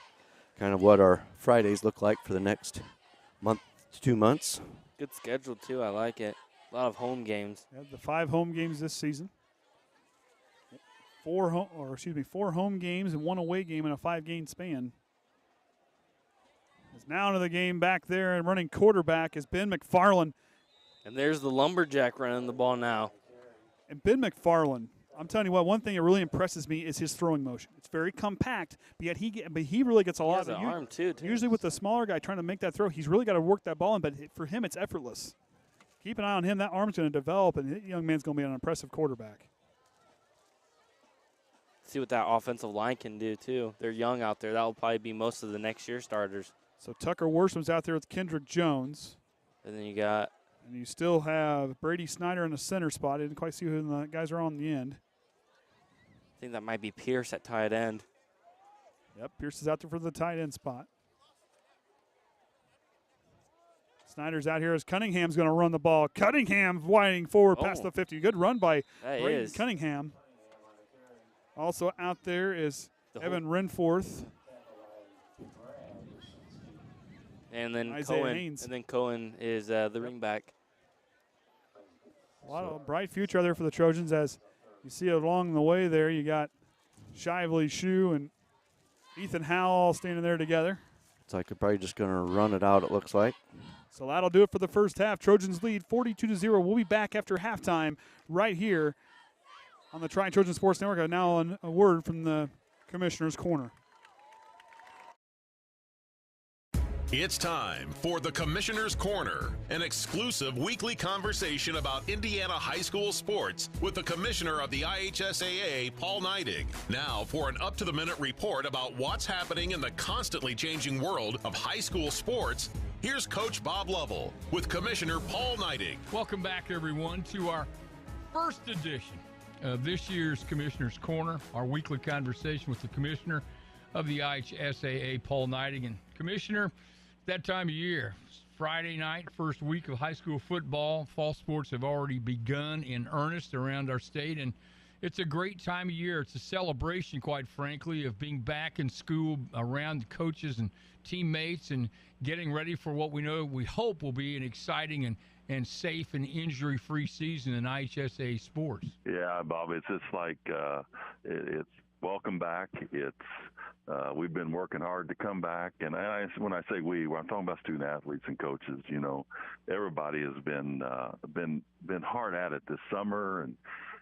kind of what our Fridays look like for the next month to 2 months. Good schedule, too. I like it. A lot of home games. Yeah, the 5 home games this season. 4 home games and 1 away game in a 5-game span. Is now into the game back there, and running quarterback is Ben McFarland. And there's the lumberjack running the ball now. And Ben McFarland, I'm telling you what, one thing that really impresses me is his throwing motion. It's very compact, but yet he really gets a lot of arm too. Usually with the smaller guy trying to make that throw, he's really got to work that ball in, but for him, it's effortless. Keep an eye on him. That arm's going to develop, and that young man's going to be an impressive quarterback. See what that offensive line can do, too. They're young out there. That will probably be most of the next year starters. So Tucker Worsham's out there with Kendrick Jones. And then you got... And you still have Brady Snyder in the center spot. I didn't quite see who the guys are on the end. I think that might be Pierce at tight end. Yep, Pierce is out there for the tight end spot. Snyder's out here as Cunningham's going to run the ball. Cunningham winding forward past the 50. Good run by Brayden Cunningham. Also out there is Evan Renforth. And then Isaiah Cohen. Haynes. And then Cohen is the ringback. A lot of bright future there for the Trojans as you see along the way there. You got Shively Shue and Ethan Howell standing there together. It's like they're probably just going to run it out, it looks like. So that'll do it for the first half. Trojans lead 42-0. We'll be back after halftime right here on the Triton Trojan Sports Network. Now on a word from the Commissioner's Corner. It's time for the Commissioner's Corner, an exclusive weekly conversation about Indiana high school sports with the Commissioner of the IHSAA, Paul Neidig. Now for an up-to-the-minute report about what's happening in the constantly changing world of high school sports, here's Coach Bob Lovell with Commissioner Paul Neidig. Welcome back, everyone, to our first edition of this year's Commissioner's Corner, our weekly conversation with the Commissioner of the IHSAA, Paul Neidig. And Commissioner, that time of year, Friday night, first week of high school football. Fall sports have already begun in earnest around our state, and it's a great time of year. It's a celebration, quite frankly, of being back in school around coaches and teammates and getting ready for what we hope will be an exciting and safe and injury-free season in IHSA sports. Yeah, Bob, it's just like it's welcome back. It's we've been working hard to come back, and when I say I'm talking about student athletes and coaches. You know, everybody has been hard at it this summer,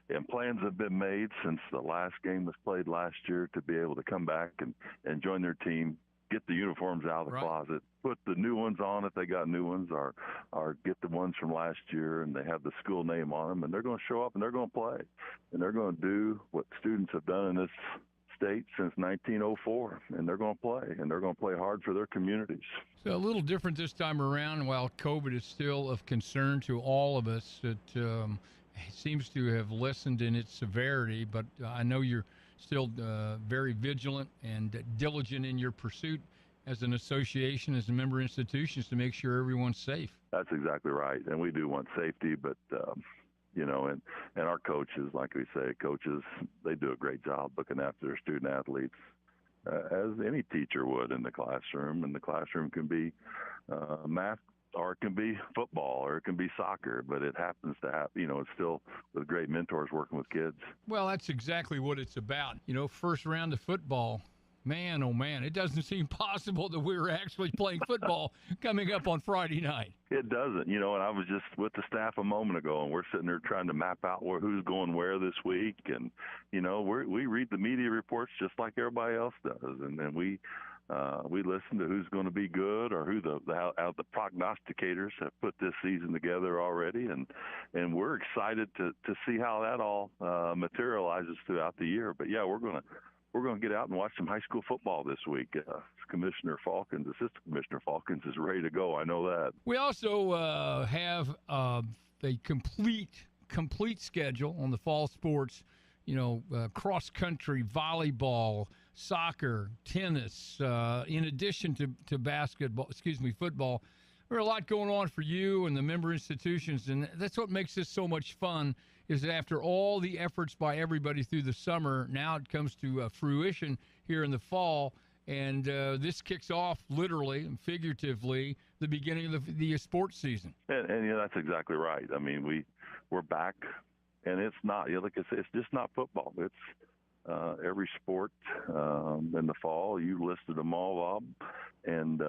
and plans have been made since the last game was played last year to be able to come back and join their team, get the uniforms out of the closet, put the new ones on if they got new ones, or get the ones from last year and they have the school name on them, and they're going to show up and they're going to play, and they're going to do what students have done in this state since 1904, and they're going to play, and they're going to play hard for their communities. So a little different this time around. While COVID is still of concern to all of us, it seems to have lessened in its severity, but I know you're still very vigilant and diligent in your pursuit as an association, as a member institutions, to make sure everyone's safe. That's exactly right, and we do want safety, but you know, and our coaches, like we say, they do a great job looking after their student athletes, as any teacher would in the classroom. And the classroom can be math, or it can be football, or it can be soccer, but it happens to have, it's still with great mentors working with kids. Well, that's exactly what it's about. First round of football, man, oh man, it doesn't seem possible that we're actually playing football coming up on Friday night. It doesn't, and I was just with the staff a moment ago, and we're sitting there trying to map out who's going where this week, and we read the media reports just like everybody else does, and then we listen to who's going to be good, or who the prognosticators have put this season together already, and we're excited to see how that all materializes throughout the year. But yeah, we're going to get out and watch some high school football this week. Assistant Commissioner Falkins is ready to go. I know that. We also have a complete schedule on the fall sports. Cross country, volleyball, soccer, tennis. In addition to football. There's a lot going on for you and the member institutions, and that's what makes this so much fun. Is that after all the efforts by everybody through the summer, now it comes to fruition here in the fall, and this kicks off literally and figuratively the beginning of the sports season. And that's exactly right. I mean, we're back, and it's not it's just not football. It's every sport in the fall. You listed them all, Bob, and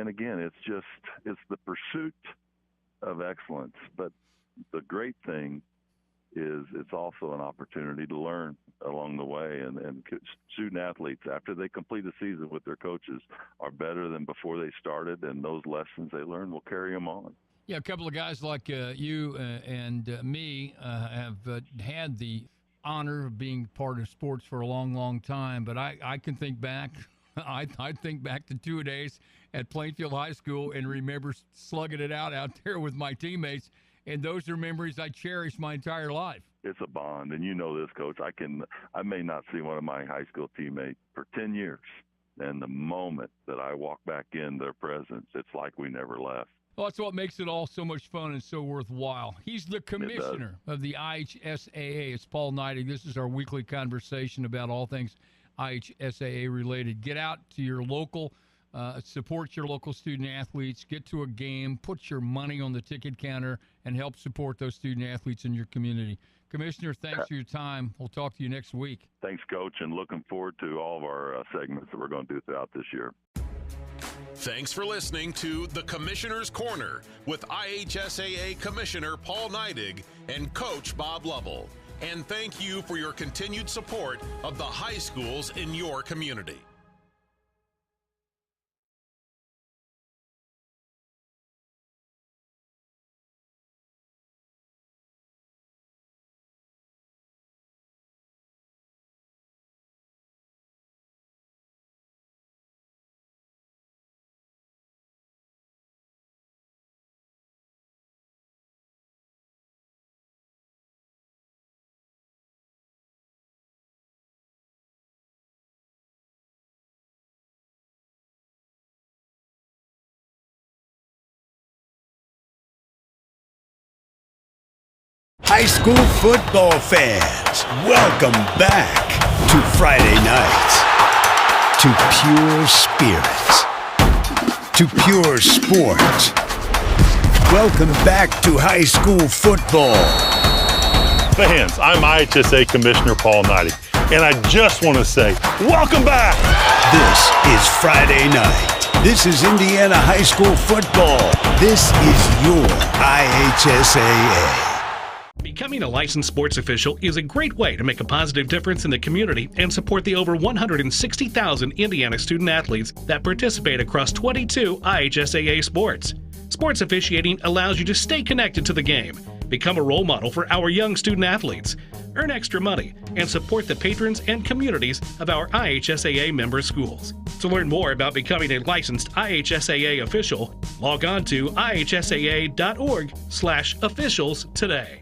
again, it's the pursuit of excellence. But the great thing it's also an opportunity to learn along the way. And student athletes, after they complete a season with their coaches, are better than before they started, and those lessons they learn will carry them on. Yeah, a couple of guys like you and me have had the honor of being part of sports for a long, long time. But I can think back. I think back to 2 days at Plainfield High School and remember slugging it out there with my teammates. And those are memories I cherish my entire life. It's a bond, and you know this, Coach. I may not see one of my high school teammates for 10 years, and the moment that I walk back in their presence, it's like we never left. Well, that's what makes it all so much fun and so worthwhile. He's the commissioner of the IHSAA. It's Paul Neidig. This is our weekly conversation about all things IHSAA related. Get out to your local, support your local student athletes, get to a game, put your money on the ticket counter, and help support those student athletes in your community. Commissioner, thanks for your time. We'll talk to you next week. Thanks, Coach, and looking forward to all of our segments that we're going to do throughout this year. Thanks for listening to The Commissioner's Corner with IHSAA Commissioner Paul Neidig and Coach Bob Lovell. And thank you for your continued support of the high schools in your community. High school football fans, welcome back to Friday nights, to pure spirits, to pure sports. Welcome back to high school football. Fans, I'm IHSA Commissioner Paul Neidig, and I just want to say, welcome back! This is Friday night. This is Indiana high school football. This is your IHSAA. Becoming a licensed sports official is a great way to make a positive difference in the community and support the over 160,000 Indiana student athletes that participate across 22 IHSAA sports. Sports officiating allows you to stay connected to the game, become a role model for our young student athletes, earn extra money, and support the patrons and communities of our IHSAA member schools. To learn more about becoming a licensed IHSAA official, log on to ihsaa.org/officials today.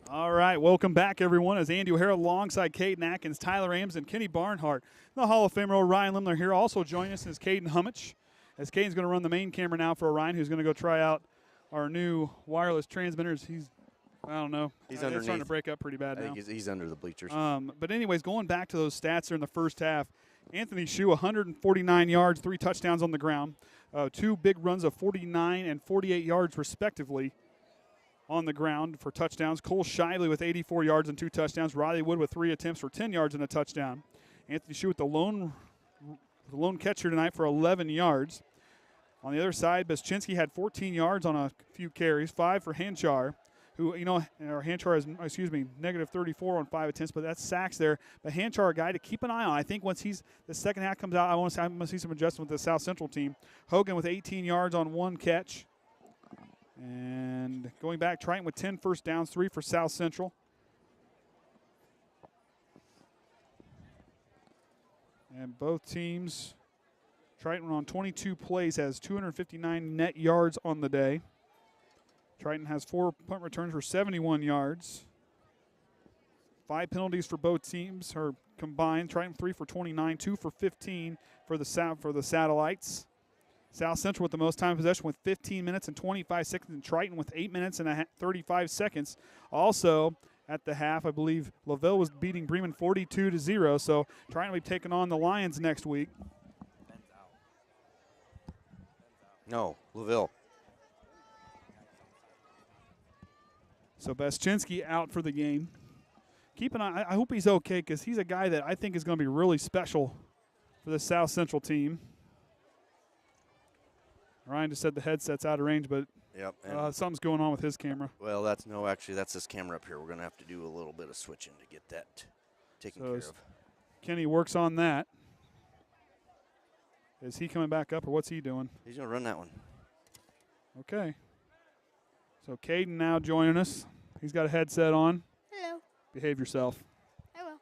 All right, welcome back, everyone, as Andy O'Hara alongside Kayden Atkins, Tyler Amsden, Kenny Barnhart, the Hall of Famer Orion Lemler here. Also joining us is Kayden Hummitch, as Kayden's going to run the main camera now for Orion, who's going to go try out our new wireless transmitters. I don't know. He's underneath. It's starting to break up pretty bad now. I think he's under the bleachers. But anyways, going back to those stats there in the first half, Anthony Shue, 149 yards, 3 touchdowns on the ground, 2 big runs of 49 and 48 yards respectively on the ground for touchdowns. Cole Shively with 84 yards and 2 touchdowns. Riley Wood with 3 attempts for 10 yards and a touchdown. Anthony Shue with the lone catcher tonight for 11 yards. On the other side, Beschinski had 14 yards on a few carries, 5 for Hanchar, who, Hanchar has, negative 34 on 5 attempts, but that's sacks there. But Hanchar, a guy to keep an eye on. I think once the second half comes out, I'm going to see some adjustment with the South Central team. Hogan with 18 yards on 1 catch. And going back, Triton with 10 first downs, 3 for South Central. And both teams, Triton on 22 plays has 259 net yards on the day. Triton has 4 punt returns for 71 yards. 5 penalties for both teams are combined. Triton 3 for 29, 2 for 15 for the Satellites. South Central with the most time possession with 15 minutes and 25 seconds, and Triton with 8 minutes and 35 seconds. Also, at the half, I believe LaVille was beating Bremen 42-0, so Triton will be taking on the Lions next week. No, LaVille. So Beschinski out for the game. Keep an eye. I hope he's okay, because he's a guy that I think is going to be really special for the South Central team. Ryan just said the headset's out of range, but something's going on with his camera. Well, that's his camera up here. We're going to have to do a little bit of switching to get that taken care of. Kenny works on that. Is he coming back up, or what's he doing? He's going to run that one. Okay. So Kayden now joining us. He's got a headset on. Hello. Behave yourself. I will.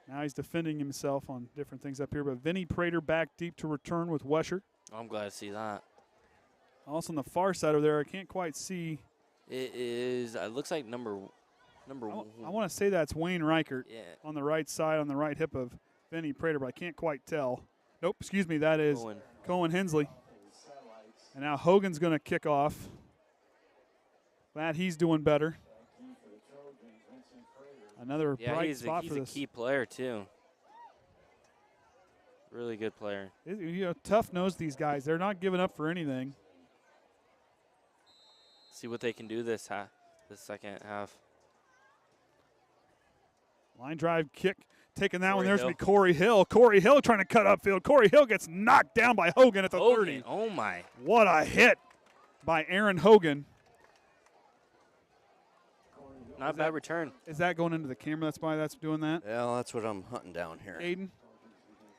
Now he's defending himself on different things up here, but Vinny Prater back deep to return with Weshert. I'm glad to see that. Also on the far side over there, I can't quite see. It is. It looks like number. I want to say that's Wayne Reichert on the right side, on the right hip of Vinny Prater, but I can't quite tell. Nope, excuse me, that is Cohen Hensley. And now Hogan's going to kick off. Glad he's doing better. Another bright spot for this. He's a key player too. Really good player. Tough nose, these guys. They're not giving up for anything. See what they can do this second half. Line drive kick. Taking that one. There's going to be Corey Hill. Corey Hill trying to cut upfield. Corey Hill gets knocked down by Hogan at the 30. Oh, my. What a hit by Aaron Hogan. Not a bad return. Is that going into the camera? That's why that's doing that? Yeah, that's what I'm hunting down here. Kayden,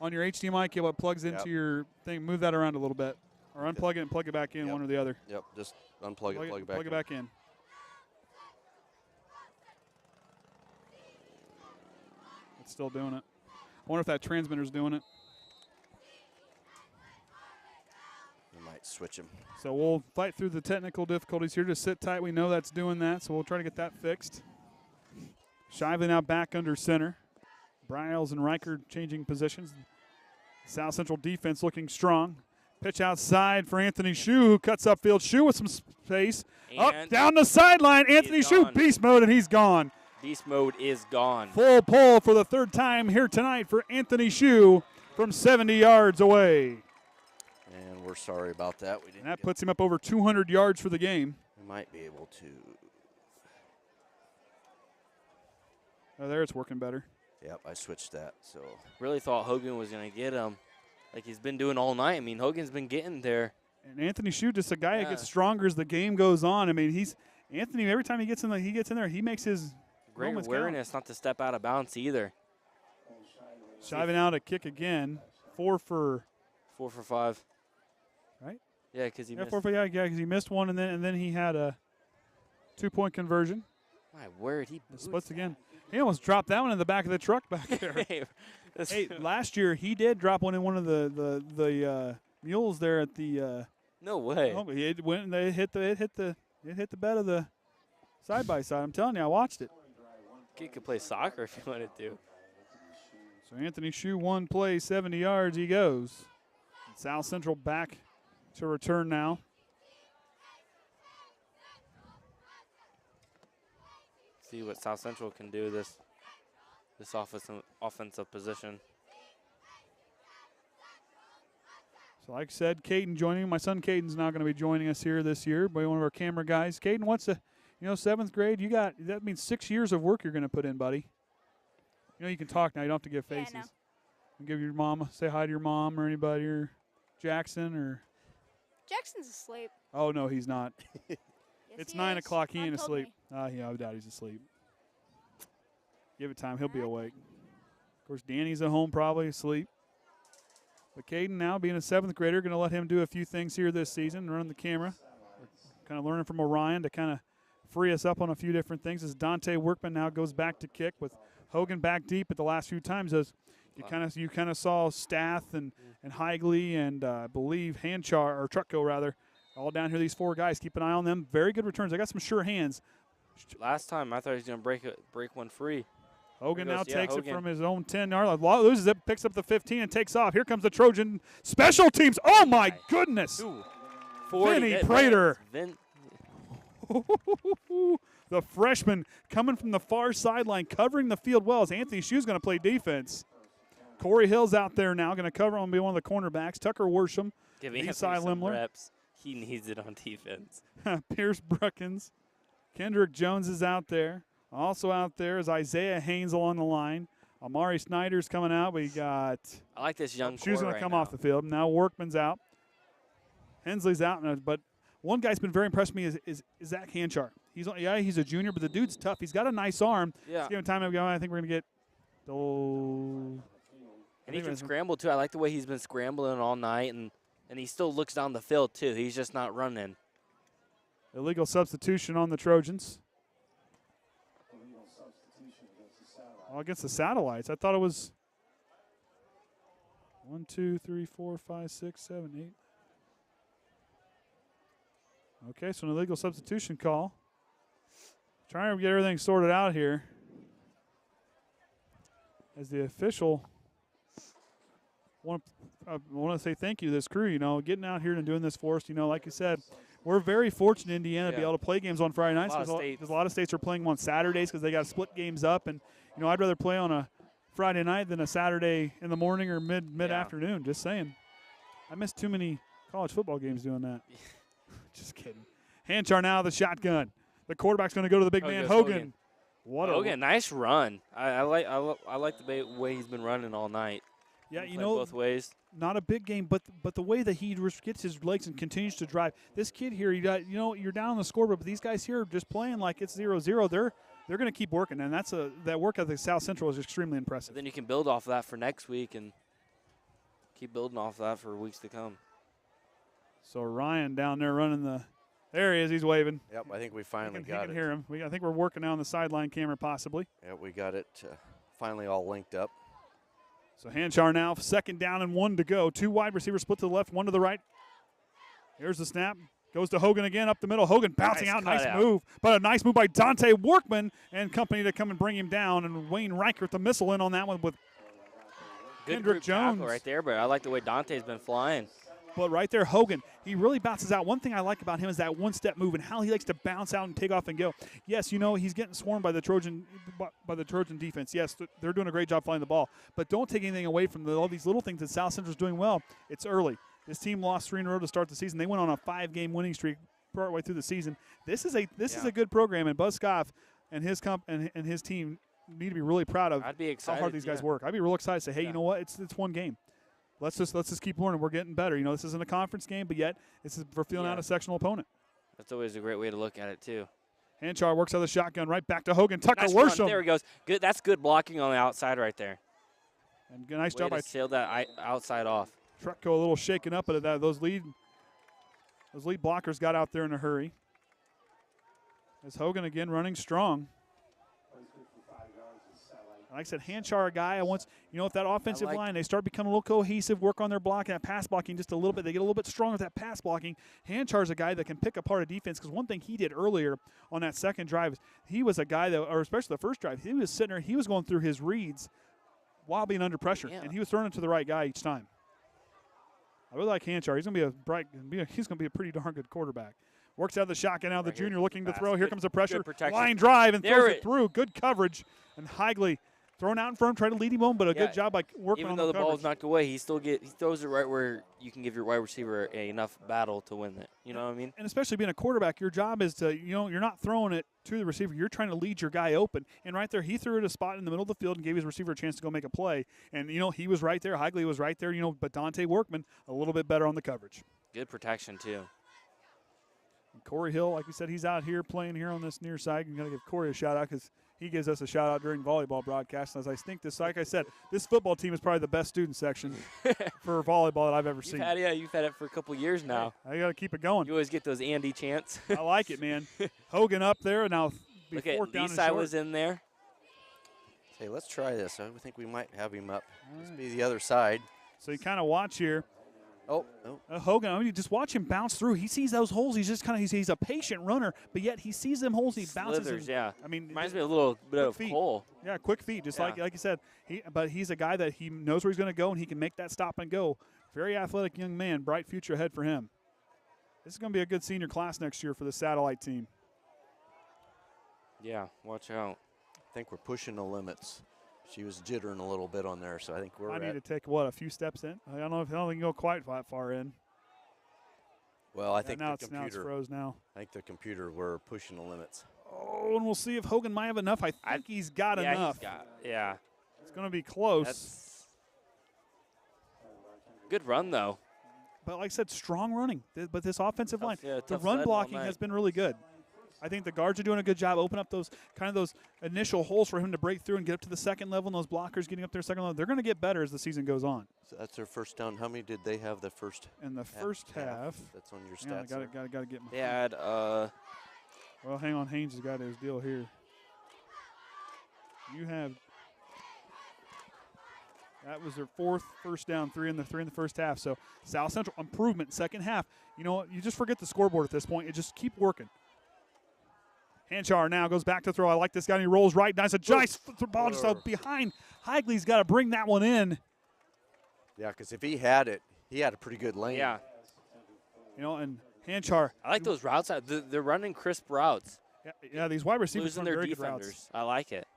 on your HDMI cable, it plugs into your thing. Move that around a little bit. Or unplug it and plug it back in, one or the other. Yep, just unplug it, plug it back in. It's still doing it. I wonder if that transmitter's doing it. We might switch him. So we'll fight through the technical difficulties here. Just sit tight. We know that's doing that, so we'll try to get that fixed. Shively now back under center. Bryles and Riker changing positions. South Central defense looking strong. Pitch outside for Anthony Shue, who cuts upfield. Shue with some space. Up, down the sideline. Anthony Shue, beast mode, and he's gone. Beast mode is gone. Full pull for the third time here tonight for Anthony Shue from 70 yards away. And we're sorry about that. And that puts him up over 200 yards for the game. We might be able to. Oh, there it's working better. Yep, I switched that. So really thought Hogan was going to get him like he's been doing all night. I mean, Hogan's been getting there. And Anthony Shue, just a guy that gets stronger as the game goes on. I mean, Anthony, every time he gets in there, he makes his great awareness not to step out of bounds either. Shiving out a kick again. 4 for 5. Right? Yeah, because he missed. 4 for, because he missed one, and then he had a 2-point conversion. My word, he splits again. He almost dropped that one in the back of the truck back there. Hey, last year he did drop one in one of the mules there at the. No way. It went and it hit the bed of the Side by side. I'm telling you, I watched it. Kid could play soccer if you wanted to. So Anthony Shue, one play, 70 yards, he goes. South Central back to return now. See what South Central can do this offensive position. So like I said, Kayden joining. My son Kayden's not going to be joining us here this year, but one of our camera guys. Kayden, what's the, 7th grade? That means 6 years of work you're going to put in, buddy. You can talk now. You don't have to give faces. Yeah, I know. And give your mom, say hi to your mom or anybody, or Jackson, or. Jackson's asleep. Oh, no, he's not. Yes, It's he 9 is. o'clock. He Mom ain't told asleep. me. Yeah, I doubt he's asleep. Give it time. He'll be awake. Of course, Danny's at home probably asleep. But Kayden now being a 7th grader, going to let him do a few things here this season, run the camera. Kind of learning from Orion to kind of free us up on a few different things as Dante Workman now goes back to kick with Hogan back deep at the last few times. As you kind of saw Stath and Higley and I believe Trucko rather, all down here. These 4 guys, keep an eye on them. Very good returns. They got some sure hands. Last time I thought he was going to break one free. Hogan Here now goes- takes Hogan. it from his own 10-yard line. Loses it, picks up the 15, and takes off. Here comes the Trojan special teams. Oh, my goodness. 40. Vinny Prater. Vin, The freshman coming from the far sideline, covering the field well as Anthony Shue's going to play defense. Corey Hill's out there now, going to cover on be one of the cornerbacks. Tucker Worsham, give Anthony Eastside some Lemler. reps. He needs it on defense. Pierce Brookins. Kendrick Jones is out there. Also out there is Isaiah Haynes along the line. Amari Snyder's coming out. We got I like this young Shue's core going to right come now. off the field. Now Workman's out. Hensley's out. But one guy's been very impressed with me is Zach Hanchar. He's a junior, but the dude's tough. He's got a nice arm. Yeah. Just give him time to go. I think we're going to get And he can scramble, too. I like the way he's been scrambling all night, and he still looks down the field, too. He's just not running. illegal substitution on the Trojans. Against the Satellites. I thought it was 1, 2, 3, 4, 5, 6, 7, 8. Okay, so an illegal substitution call. Trying to get everything sorted out here. As the official, I want to say thank you to this crew, getting out here and doing this for us. Like you said, we're very fortunate in Indiana to be able to play games on Friday nights because a lot of states are playing them on Saturdays because they got to split games up. And, I'd rather play on a Friday night than a Saturday in the morning or mid-afternoon. Just saying. I miss too many college football games doing that. Just kidding. Hanchar now, the shotgun. The quarterback's going to go to the big man, Hogan. Hogan, nice run. I like the way he's been running all night. Yeah, both ways. Not a big game, but the way that he gets his legs and continues to drive. This kid here, you're down on the scoreboard, but these guys here are just playing like it's 0-0. They're going to keep working, and that work ethic South Central is extremely impressive. Then you can build off of that for next week and keep building off of that for weeks to come. So Ryan down there running the. There he is. He's waving. Yep, I think we finally got it. You can hear him. I think we're working now on the sideline camera possibly. Yeah, we got it finally all linked up. So Hanchar now, 2nd down and 1 to go. 2 wide receivers split to the left, 1 to the right. Here's the snap. Goes to Hogan again up the middle. Hogan bouncing out. Nice move. But a nice move by Dante Workman and company to come and bring him down. And Wayne Reichert the missile in on that one with Good Kendrick group tackle Jones. right there, but I like the way Dante's been flying. But right there, Hogan, he really bounces out. One thing I like about him is that one-step move and how he likes to bounce out and take off and go. Yes, he's getting swarmed by the Trojan defense. Yes, they're doing a great job flying the ball. But don't take anything away from all these little things that South Central's doing well. It's early. This team lost 3 in a row to start the season. They went on a 5-game winning streak partway through the season. This is a good program, and Buzz Scoff and his and his team need to be really proud of I'd be excited, how hard these guys work. I'd be real excited to say, hey, you know what? It's one game. Let's just keep learning. We're getting better. This isn't a conference game, but yet this is for feeling out a sectional opponent. That's always a great way to look at it too. Hanchar works out the shotgun right back to Hogan. Tucker Nice Worsham. run. There he goes. Good. That's good blocking on the outside right there. And nice Way job to by sail that outside off. Trucko, a little shaken up, but those lead blockers got out there in a hurry. As Hogan again running strong. Like I said, Hanchar, a guy I once, if that offensive line, they start becoming a little cohesive, work on their blocking, that pass blocking just a little bit. They get a little bit stronger with that pass blocking. Hanchar's a guy that can pick apart a defense, because one thing he did earlier on that second drive, he was a guy that, or especially the first drive, he was sitting there, he was going through his reads while being under pressure, and he was throwing it to the right guy each time. I really like Hanchar. He's going to be he's going to be a pretty darn good quarterback. Works out of the shotgun now, the junior looking to throw. Here comes the pressure. Line drive and throws it through. Good coverage. And Higley thrown out in front, try to lead him home, but a good job by working on the coverage. Even though the ball's knocked away, he throws it right where you can give your wide receiver enough battle to win it. You know what I mean? And especially being a quarterback, your job is to, you're not throwing it to the receiver. You're trying to lead your guy open. And right there, he threw it a spot in the middle of the field and gave his receiver a chance to go make a play. And, he was right there. Higley was right there, but Dante Workman a little bit better on the coverage. Good protection, too. And Corey Hill, like we said, he's out here playing here on this near side. I'm going to give Corey a shout-out because he gives us a shout-out during volleyball broadcasts. As I think like I said, this football team is probably the best student section for volleyball that I've ever seen. You've had it for a couple years now. I got to keep it going. You always get those Andy chants. I like it, man. Hogan up there. Now, look at Leaside was in there. Hey, let's try this. I think we might have him up. Let's be the other side. So you kind of watch here. Oh. Hogan, you just watch him bounce through. He sees those holes. He's just he's a patient runner, but yet he sees them holes. He bounces. Slithers, and, yeah. I mean, reminds me a little bit of Cole. Yeah, quick feet, just like you said. But he's a guy that he knows where he's going to go, and he can make that stop and go. Very athletic young man. Bright future ahead for him. This is going to be a good senior class next year for the satellite team. Yeah, watch out. I think we're pushing the limits. She was jittering a little bit on there, so I think we're. I need to take a few steps in. I don't know if I can go quite that far in. Well, I think now the now it's computer. froze now. I think the computer. We're pushing the limits. Oh, and we'll see if Hogan might have enough. I think he's got enough. It's going to be close. Good run though. But like I said, strong running. But this offensive line, the tough run sled blocking all night. has been really good. I think the guards are doing a good job. Open up those initial holes for him to break through and get up to the second level. And those blockers getting up there second level, they're going to get better as the season goes on. So that's their first down. How many did they have the first? In the first half. That's on your stats. Got to get my. They had. Well, hang on. Haynes has got his deal here. You have. That was their fourth first down, three in the first half. So South Central improvement second half. You just forget the scoreboard at this point. You just keep working. Hanchar now goes back to throw. I like this guy. And he rolls right. Nice ball just out behind. Higley's got to bring that one in. Yeah, because if he had it, he had a pretty good lane. Yeah. And Hanchar. I like those routes. They're running crisp routes. Yeah, these wide receivers losing run their very defenders. good routes. I like it.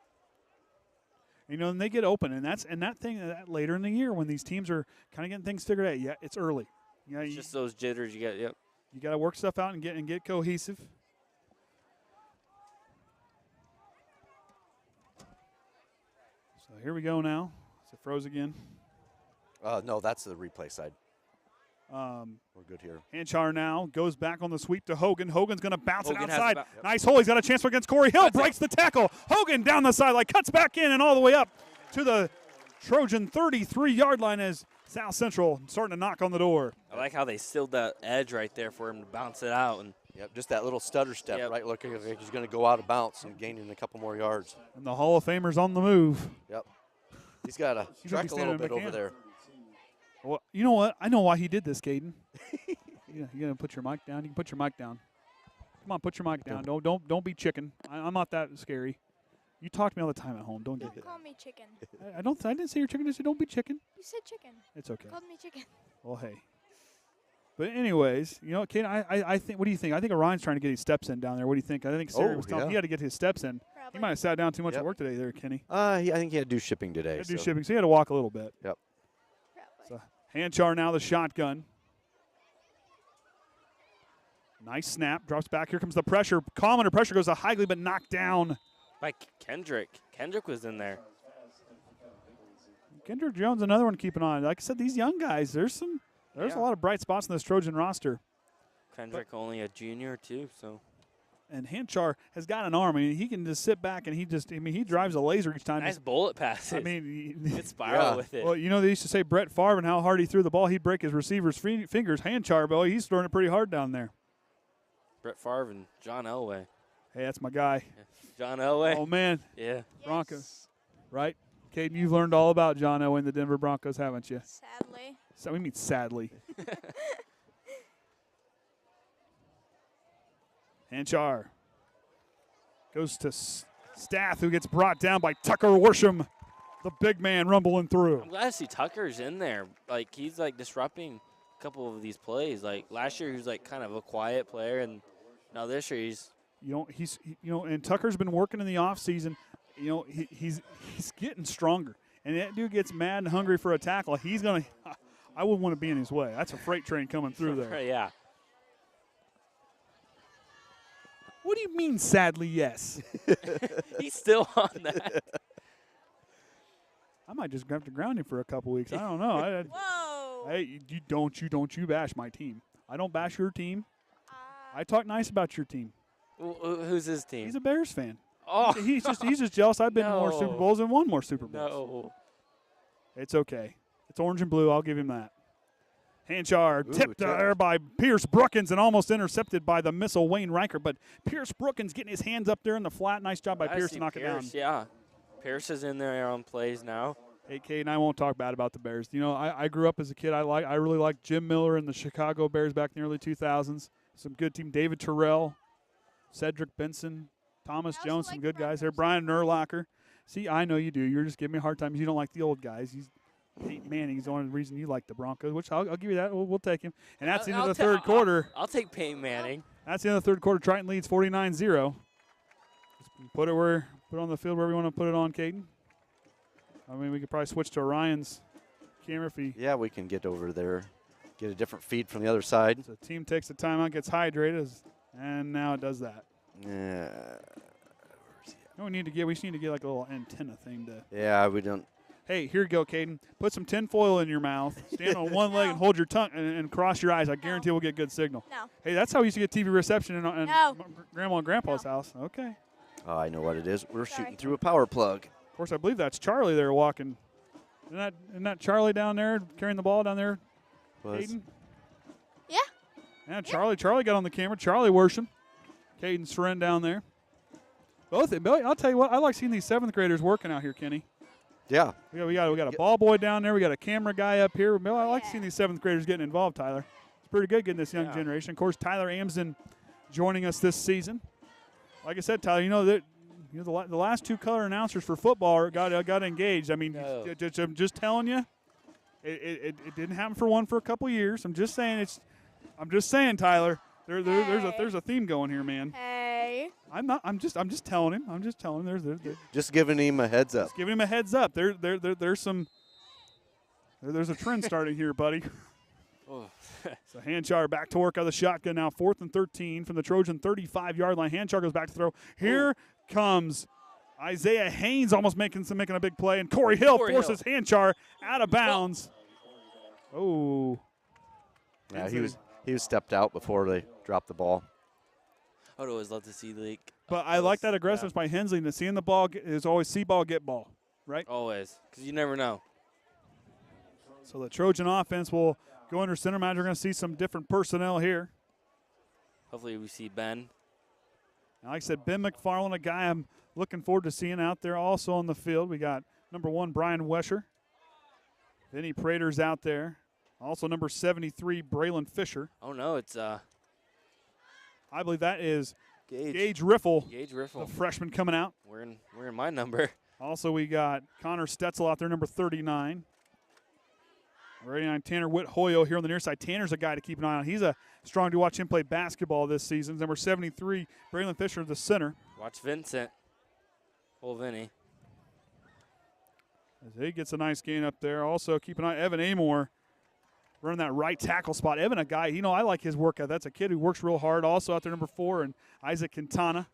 And they get open, and that later in the year when these teams are kind of getting things figured out. Yeah, it's early. Yeah, it's just those jitters you get. Yep. You got to work stuff out and get cohesive. So here we go now. It froze again. No, that's the replay side. We're good here. Hanchar now goes back on the sweep to Hogan. Hogan's going to bounce it Hogan outside. Yep. Nice hole. He's got a chance against Corey Hill. Breaks the tackle. Hogan down the sideline. Cuts back in and all the way up to the Trojan 33-yard line as South Central starting to knock on the door. I like how they sealed that edge right there for him to bounce it out. And yep, just that little stutter step, right? Looking like he's going to go out of bounds and gaining a couple more yards. And the Hall of Famer's on the move. Yep. He's got to track a little bit over there. Well, you know what? I know why he did this, Kayden. You're going to put your mic down? You can put your mic down. Come on, put your mic down. Don't be chicken. I'm not that scary. You talk to me all the time at home. Don't call me chicken. I didn't say you're chicken. I said don't be chicken. You said chicken. It's okay. You called me chicken. Well, hey. But anyways, Kayden, I think. What do you think? I think Orion's trying to get his steps in down there. What do you think? I think Sarah was telling me he had to get his steps in. Probably. He might have sat down too much at work today there, Kenny. I think he had to do shipping today. He had to do shipping, so he had to walk a little bit. Yep. So Hanchar now the shotgun. Nice snap. Drops back. Here comes the pressure. Calm under pressure goes to Higley, but knocked down. By Kendrick. Kendrick was in there. Kendrick Jones, another one to keep an eye on. Like I said, these young guys, there's a lot of bright spots in this Trojan roster. Kendrick only a junior too, so. And Hanchar has got an arm. I mean, he can just sit back and he drives a laser each time. Nice bullet passes. I mean, it's spiral with it. Well, they used to say Brett Favre and how hard he threw the ball, he'd break his receiver's fingers. Hanchar, boy, he's throwing it pretty hard down there. Brett Favre and John Elway. Hey, that's my guy. Yeah. John Elway. Oh, man. Yeah. Broncos. Right? Kayden, you've learned all about John Elway and the Denver Broncos, haven't you? Sadly. So we mean sadly. Hanchar goes to Stath, who gets brought down by Tucker Worsham, the big man rumbling through. I'm glad to see Tucker's in there. Like, he's, like, disrupting a couple of these plays. Like, last year he was, like, kind of a quiet player, and now this year he's and Tucker's been working in the offseason. He's getting stronger. And that dude gets mad and hungry for a tackle. He's going to – I wouldn't want to be in his way. That's a freight train coming through there. Yeah. What do you mean, sadly, yes? He's still on that. I might just have to ground him for a couple weeks. I don't know. Whoa. Hey, don't you bash my team. I don't bash your team. I talk nice about your team. Who's his team? He's a Bears fan. Oh. He's just jealous I've been to more Super Bowls and won more Super Bowls. No. It's okay. It's orange and blue. I'll give him that. Hanchar tipped there by Pierce Brookins and almost intercepted by the missile Wayne Riker. But Pierce Brookins getting his hands up there in the flat. Nice job by Pierce to knock it down. Yeah. Pierce is in there on plays now. Hey, Kayden, I won't talk bad about the Bears. I grew up as a kid. I really liked Jim Miller and the Chicago Bears back in the early 2000s. Some good team. David Terrell, Cedric Benson, Thomas Jones, some good guys there. Brian Urlacher. See, I know you do. You're just giving me a hard time because you don't like the old guys. Peyton Manning's the only reason you like the Broncos, which I'll give you that. We'll take him. And that's the end of the third quarter. I'll take Peyton Manning. That's the end of the third quarter. Triton leads 49-0. Put it on the field where we want to put it on, Kayden. I mean, we could probably switch to Orion's camera if he. Yeah, we can get over there, get a different feed from the other side. So the team takes the timeout, gets hydrated, and now it does that. Yeah. We just need to get like a little antenna thing to. Yeah, we don't. Hey, here you go, Kayden. Put some tinfoil in your mouth. Stand on one leg and hold your tongue and cross your eyes. I guarantee we'll get good signal. No. Hey, that's how we used to get TV reception in Grandma and Grandpa's house. Okay. Oh, I know what it is. We're shooting through a power plug. Of course, I believe that's Charlie there walking. Isn't that Charlie down there carrying the ball down there, Kayden? Yeah. Yeah, Charlie got on the camera. Charlie Worsham. Kayden's friend down there. Both. I'll tell you what, I like seeing these 7th graders working out here, Kenny. Yeah. We got a ball boy down there. We got a camera guy up here. I like seeing these 7th graders getting involved, Tyler. It's pretty good getting this young generation. Of course, Tyler Amsden joining us this season. Like I said, Tyler, the last 2 color announcers for football got engaged. I mean, I'm just telling you, it didn't happen for one for a couple years. I'm just saying, Tyler. There's a theme going here, man. Hey. I'm just telling him. There's just giving him a heads up. Just giving him a heads up. There's a trend starting here, buddy. So Hanchar back to work out of the shotgun now. 4th and 13 from the Trojan 35-yard line. Hanchar goes back to throw. Here comes Isaiah Haynes, almost making a big play, and Corey Hill forces Hanchar out of bounds. Oh. Yeah, he was stepped out before they dropped the ball. I would always love to see But I like that aggressiveness by Hensley. And seeing the ball is always see ball, get ball, right? Always, because you never know. So the Trojan offense will go under center match. We're going to see some different personnel here. Hopefully we see Ben. And like I said, Ben McFarland, a guy I'm looking forward to seeing out there also on the field. We got number 1, Brian Wesher. Vinny Prater's out there. Also number 73, Braylon Fisher. Oh, no, it's I believe that is Gage Riffle. Gage Riffle. The freshman coming out. We're in my number. Also, we got Connor Stetzel out there, number 39. 39, Tanner Whitt-Hoyo here on the near side. Tanner's a guy to keep an eye on. He's a strong to watch him play basketball this season. Number 73, Braylon Fisher, the center. Watch Vincent. Old Vinny. As he gets a nice gain up there. Also, keep an eye on Evan Amor running that right tackle spot. Evan, a guy, I like his work. That's a kid who works real hard. Also out there, number 4, and Isaac Quintana.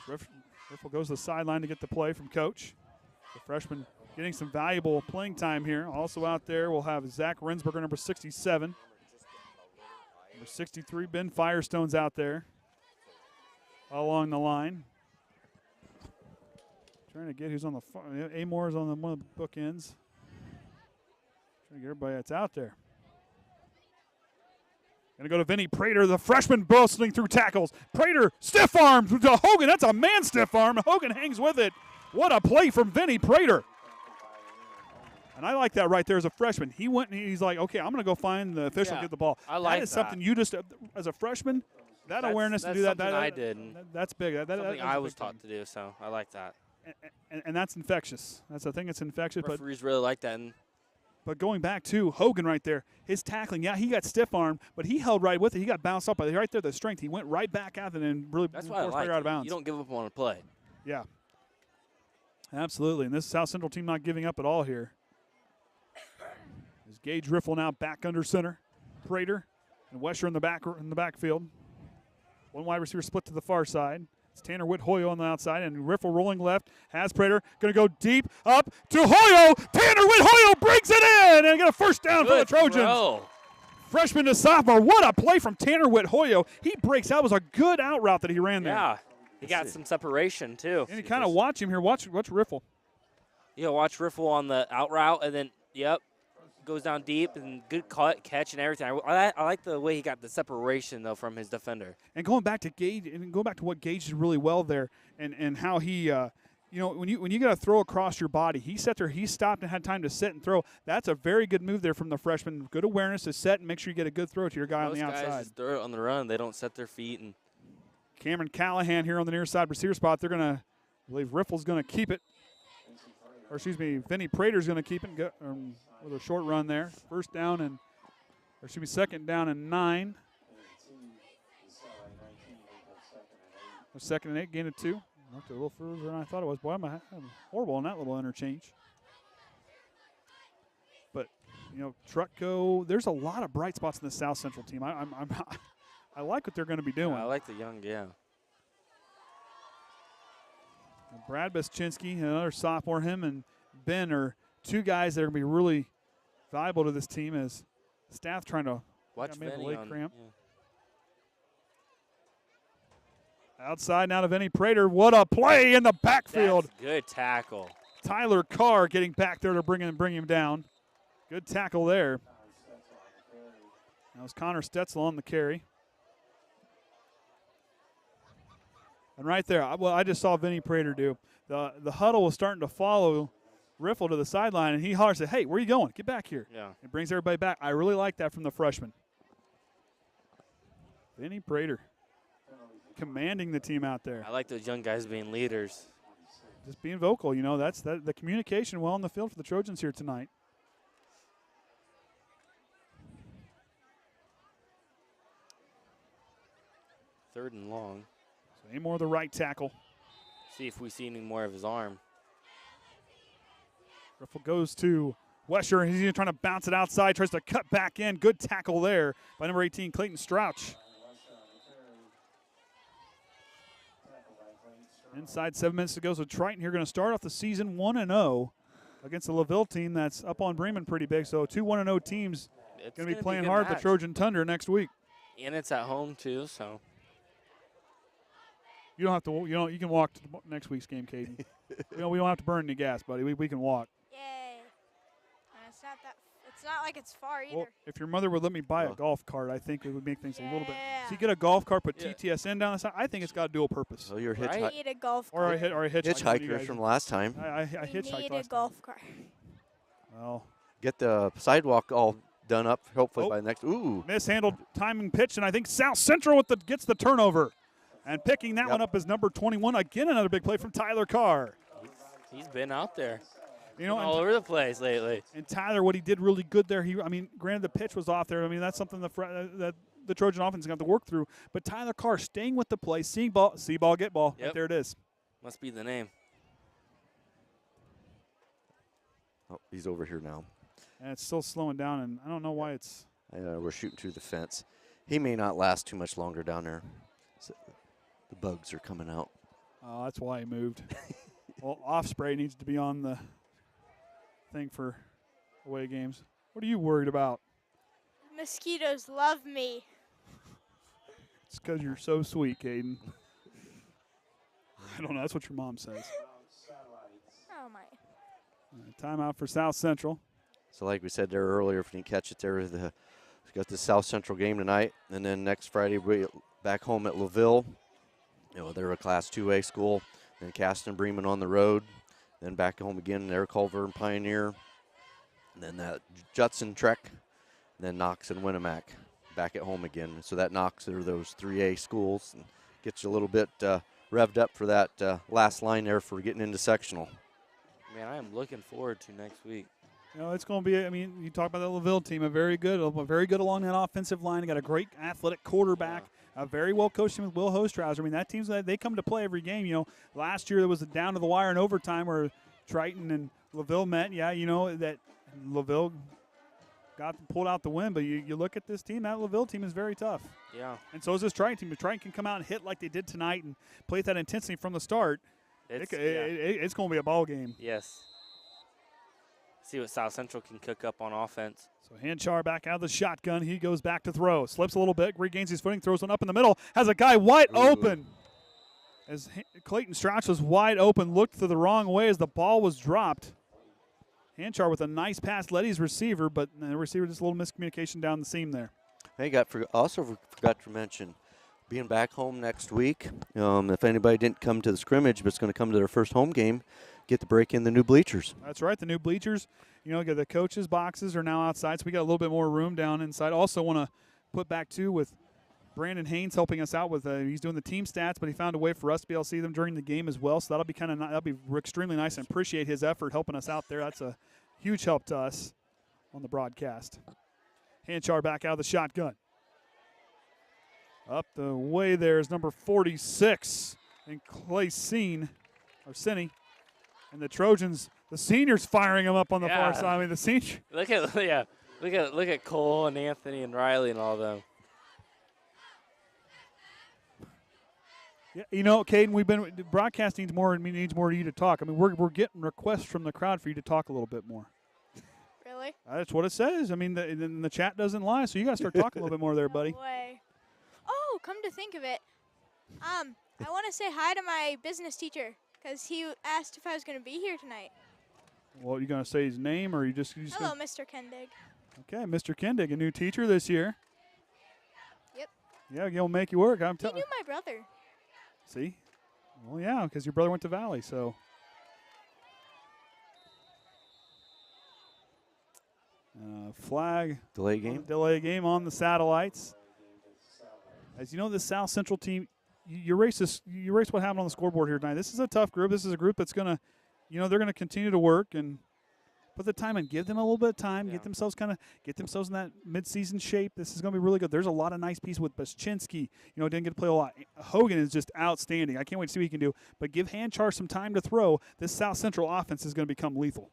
Riffle goes to the sideline to get the play from Coach. The freshman getting some valuable playing time here. Also out there, we'll have Zach Rensberger, number 67. Number 63, Ben Firestone's out there along the line. Trying to get who's on the far. Amor's on one of the bookends. Trying to get everybody that's out there. Going to go to Vinny Prater, the freshman, bustling through tackles. Prater, stiff arms to Hogan. That's a man stiff arm. Hogan hangs with it. What a play from Vinny Prater. And I like that right there as a freshman. He went and he's like, okay, I'm going to go find the official, get the ball. I like that is something you just, as a freshman, that's awareness to do that. I did. That's big. Something I was taught to do, so I like that. And that's infectious. That's the thing. It's infectious. Referees really like that. But going back to Hogan right there, his tackling, he got stiff armed, but he held right with it. He got bounced up by right there, the strength. He went right back out and really forced player out of bounds. You don't give up on a play. Yeah. Absolutely. And this South Central team not giving up at all here. Is Gage Riffle now back under center. Prater and Wesher in the backfield. One wide receiver split to the far side. It's Tanner Witt-Hoyo on the outside, and Riffle rolling left. Has Prater. Going to go deep up to Hoyo. Tanner Witt-Hoyo brings it in and get a first down for the Trojans. Throw. Freshman to sophomore. What a play from Tanner Witt-Hoyo. He breaks out. It was a good out route that he ran there. Yeah. He got some separation, too. And you kind of watch him here. Watch Riffle. Yeah, watch Riffle on the out route, and then, goes down deep and good catch and everything. I like the way he got the separation, though, from his defender. And going back to Gage, and going back to what Gage did really well there, and how he, when you got to throw across your body, he sat there, he stopped and had time to sit and throw. That's a very good move there from the freshman. Good awareness to set and make sure you get a good throw to your guy on the outside. Most guys just throw it on the run. They don't set their feet. And Cameron Callahan here on the near side receiver spot. They're going to, I believe Riffle's going to keep it. Or excuse me, Vinny Prater's going to keep it and go, with a short run there. Second down and 9. Or 2nd and 8, gain of 2. Looked a little further than I thought it was. Boy, I'm horrible on that little interchange. But, Trucco, there's a lot of bright spots in the South Central team. I like what they're going to be doing. I like the young, Brad Beschinski, another sophomore, him and Ben are two guys that are going to be really valuable to this team as staff trying to watch Vinny on cramp. Outside now to Vinny Prater. What a play in the backfield. That's good tackle. Tyler Carr getting back there to bring him down. Good tackle there. That was Connor Stetzel on the carry. And right there, I just saw Vinny Prater do. The huddle was starting to follow Riffle to the sideline, and he hollers, said, hey, where are you going? Get back here. Yeah. It brings everybody back. I really like that from the freshman. Vinny Prater commanding the team out there. I like those young guys being leaders. Just being vocal, that's the communication well on the field for the Trojans here tonight. Third and long. So any more of the right tackle. See if we see any more of his arm. Riffle goes to Wesher. He's trying to bounce it outside, tries to cut back in. Good tackle there by number 18, Clayton Strouch. Inside 7 minutes to go. So Triton here going to start off the season 1-0 against the LaVille team that's up on Bremen pretty big. So 2 1-0 teams going to be playing hard at the Trojan Tundra next week. And it's at home too, so. You don't have to. You can walk to next week's game, Kayden. we don't have to burn any gas, buddy. We can walk. Yay! It's not like it's far either. Well, if your mother would let me buy a golf cart, I think it would make things a little bit. So you get a golf cart, put TTSN down the side. I think it's got a dual purpose. So you're I need a golf cart. Or a hitchhikers from last time. I hitchhiked need last a golf cart. Well, get the sidewalk all done up. Hopefully by next. Ooh, mishandled timing pitch, and I think South Central gets the turnover. And picking that one up is number 21. Again, another big play from Tyler Carr. He's been out there. All over the place lately. And Tyler, what he did really good there, granted the pitch was off there. That's something that the Trojan offense is going to have to work through. But Tyler Carr staying with the play, see ball, get ball. Yep. Right there it is. Must be the name. Oh, he's over here now. And it's still slowing down, and I don't know why it's. We're shooting through the fence. He may not last too much longer down there. So the bugs are coming out. Oh, that's why he moved. Well, Offspray needs to be on the thing for away games. What are you worried about? Mosquitoes love me. It's because you're so sweet, Kayden. I don't know. That's what your mom says. Oh, my. Timeout for South Central. So like we said there earlier, if you didn't catch it there, we've got the South Central game tonight. And then next Friday, we're back home at LaVille. They're a Class 2A school. Then Caston Bremen on the road. Then back home again, they're Culver and Pioneer. And then that Judson Trek, then Knox and Winnemac back at home again. So that Knox are those 3A schools and gets you a little bit revved up for that last line there for getting into sectional. Man, I am looking forward to next week. You know, it's going to be, I mean, you talk about the LaVille team, very good along that offensive line. They got a great athletic quarterback, a very well coached team with Will Hostrauser. I mean, that team's, they come to play every game. You know, last year there was a down to the wire in overtime where Triton and LaVille met. Yeah, you know, that LaVille pulled out the win, but you look at this team, that LaVille team is very tough. Yeah. And so is this Triton team. If Triton can come out and hit like they did tonight and play with that intensity from the start, it's going to be a ball game. Yes. See what South Central can cook up on offense. So Hanchar back out of the shotgun. He goes back to throw. Slips a little bit, regains his footing, throws one up in the middle, has a guy wide open. As Clayton Strauch was wide open, looked to the wrong way as the ball was dropped. Hanchar with a nice pass led his receiver, but the receiver just a little miscommunication down the seam there. I also forgot to mention, being back home next week, if anybody didn't come to the scrimmage but it's going to come to their first home game, get to break in the new bleachers. That's right, the new bleachers. You know, the coaches' boxes are now outside, so we got a little bit more room down inside. Also want to put back, too, with Brandon Haynes helping us out with he's doing the team stats, but he found a way for us to be able to see them during the game as well. So that'll be that'll be extremely nice, and appreciate his effort helping us out there. That's a huge help to us on the broadcast. Hanchar back out of the shotgun. Up the way there is number 46 and Clay Cine. And the Trojans, the seniors firing him up on the far side. I mean, the senior. Look at Cole and Anthony and Riley and all them. Yeah, you know, Kayden, broadcasting needs more of you to talk. I mean, we're getting requests from the crowd for you to talk a little bit more. Really? That's what it says. I mean, the chat doesn't lie, so you got to start talking a little bit more there, buddy. No way. Oh, come to think of it, I want to say hi to my business teacher because he asked if I was going to be here tonight. Well, you going to say his name, or are you just Hello, Mr. Kendig. Okay, Mr. Kendig, a new teacher this year. Yep. Yeah, he'll make you work. He knew my brother. See? Well, yeah, because your brother went to Valley, so. Flag. Delay game. Delay game on the satellites. As you know, the South Central team, you erase what happened on the scoreboard here tonight. This is a tough group. This is a group that's going to, they're going to continue to work and put the time in. Give them a little bit of time. Get themselves in that midseason shape. This is going to be really good. There's a lot of nice pieces with Baschinski. Didn't get to play a lot. Hogan is just outstanding. I can't wait to see what he can do. But give Hanchar some time to throw. This South Central offense is going to become lethal.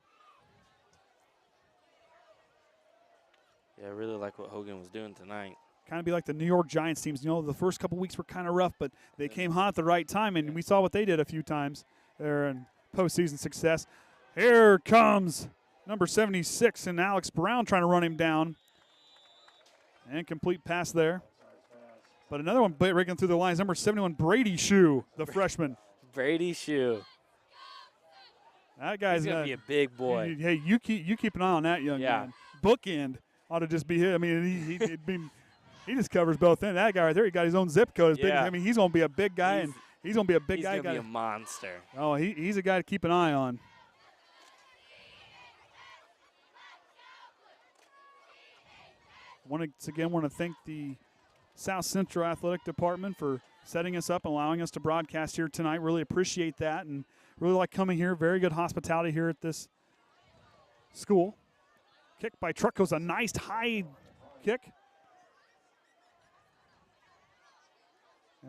Yeah, I really like what Hogan was doing tonight. Kind of be like the New York Giants teams. The first couple weeks were kind of rough, but they came hot at the right time, and we saw what they did a few times there in postseason success. Here comes number 76 and Alex Brown trying to run him down. And complete pass there. But another one breaking through the lines, number 71, Brady Shue, the freshman. Brady Shue. That guy's going to be a big boy. Hey, you keep an eye on that young man. Bookend ought to just be hit. I mean, he just covers both ends. That guy right there, he got his own zip code. He's going to be a big guy, and he's going to be a big guy. He's going to be a monster. Oh, he's a guy to keep an eye on. Once again, want to thank the South Central Athletic Department for setting us up and allowing us to broadcast here tonight. Really appreciate that and really like coming here. Very good hospitality here at this school. Kick by Truck goes a nice high kick.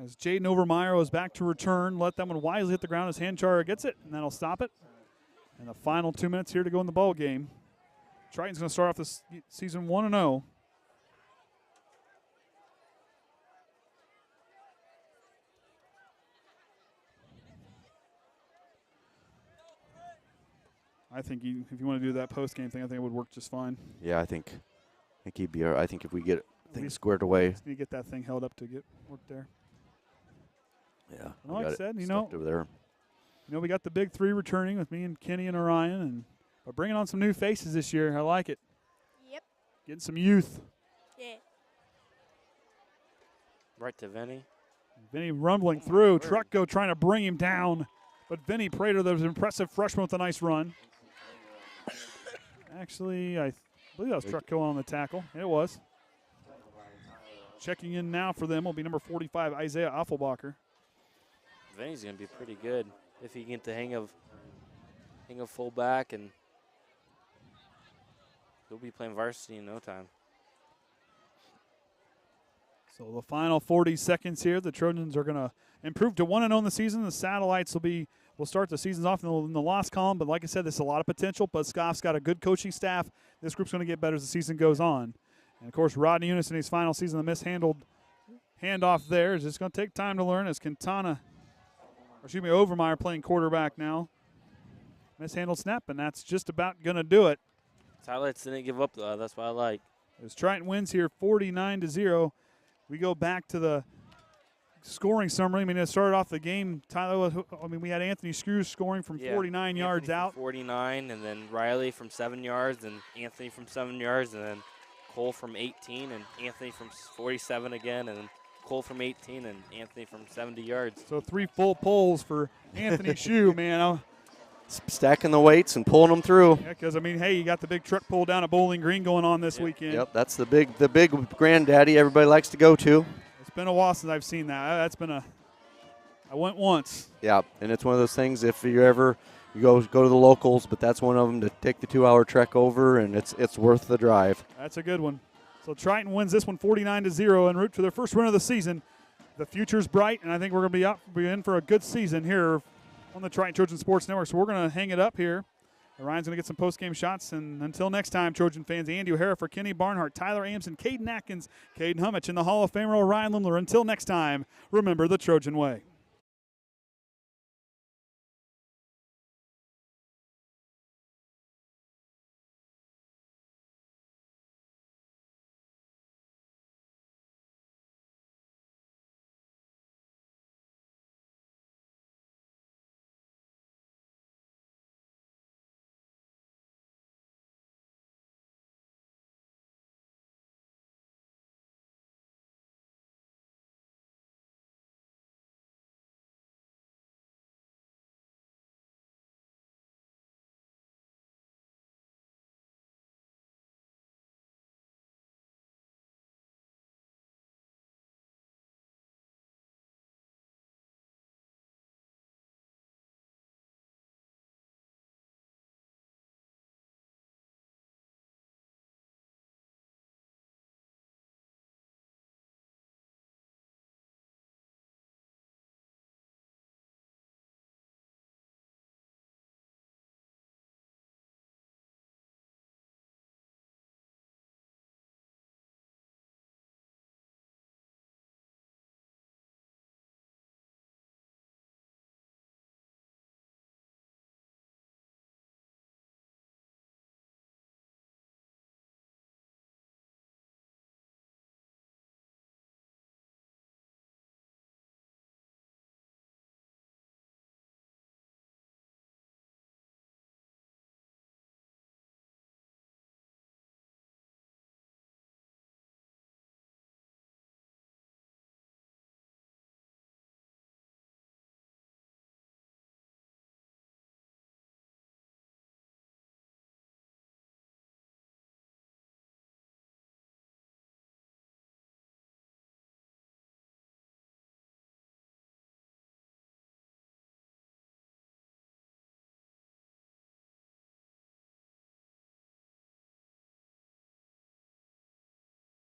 As Jaden Overmeyer is back to return, let that one wisely hit the ground as Hanchar gets it, and that'll stop it. And the final 2 minutes here to go in the ball game. Triton's going to start off this season 1-0. I think if you want to do that post-game thing, I think it would work just fine. Yeah, I think he'd be all right. I think if we get things squared away. Just need to get that thing held up to get work there. Yeah. Like I said, over there. We got the big three returning with me and Kenny and Orion, but bringing on some new faces this year. I like it. Yep. Getting some youth. Yeah. Right to Vinny. Vinny rumbling through. Trucko trying to bring him down, but Vinny Prater, that was an impressive freshman with a nice run. Actually, I believe that was Trucco on the tackle. It was. Checking in now for them will be number 45, Isaiah Affelbacher. Vinny's going to be pretty good if he can get the hang of fullback, and he'll be playing varsity in no time. So the final 40 seconds here, the Trojans are going to improve to 1-0 in the season. The Satellites will start the seasons off in the loss column, but like I said, there's a lot of potential. But Scoff's got a good coaching staff. This group's going to get better as the season goes on. And, of course, Rodney Younis in his final season, the mishandled handoff there is just going to take time to learn as Overmeyer playing quarterback now. Mishandled snap, and that's just about going to do it. Satellites didn't give up, though. That's what I like. As Triton wins here 49-0. We go back to the scoring summary. I mean, it started off the game. We had Anthony Screws scoring from 49 yards out. 49, and then Riley from 7 yards, and Anthony from 7 yards, and then Cole from 18, and Anthony from 47 again, and then Cole from 18, and Anthony from 70 yards. So 3 full pulls for Anthony Shue, man. Stacking the weights and pulling them through. Yeah, because, hey, you got the big truck pull down at Bowling Green going on this weekend. Yep, that's the big granddaddy everybody likes to go to. It's been a while since I've seen that. I went once. Yeah, and it's one of those things, if you ever go to the locals, but that's one of them, to take the 2-hour trek over, and it's worth the drive. That's a good one. So Triton wins this one 49-0 en route to their first win of the season. The future's bright, and I think we're going to be in for a good season here on the Triton Trojan Sports Network. So we're going to hang it up here. Orion's going to get some post-game shots. And until next time, Trojan fans, Andy O'Hara for Kenny Barnhart, Tyler Amsden, Kayden Atkins, Kayden Hummitch, and the Hall of Famer Orion Lemler. Until next time, remember the Trojan way.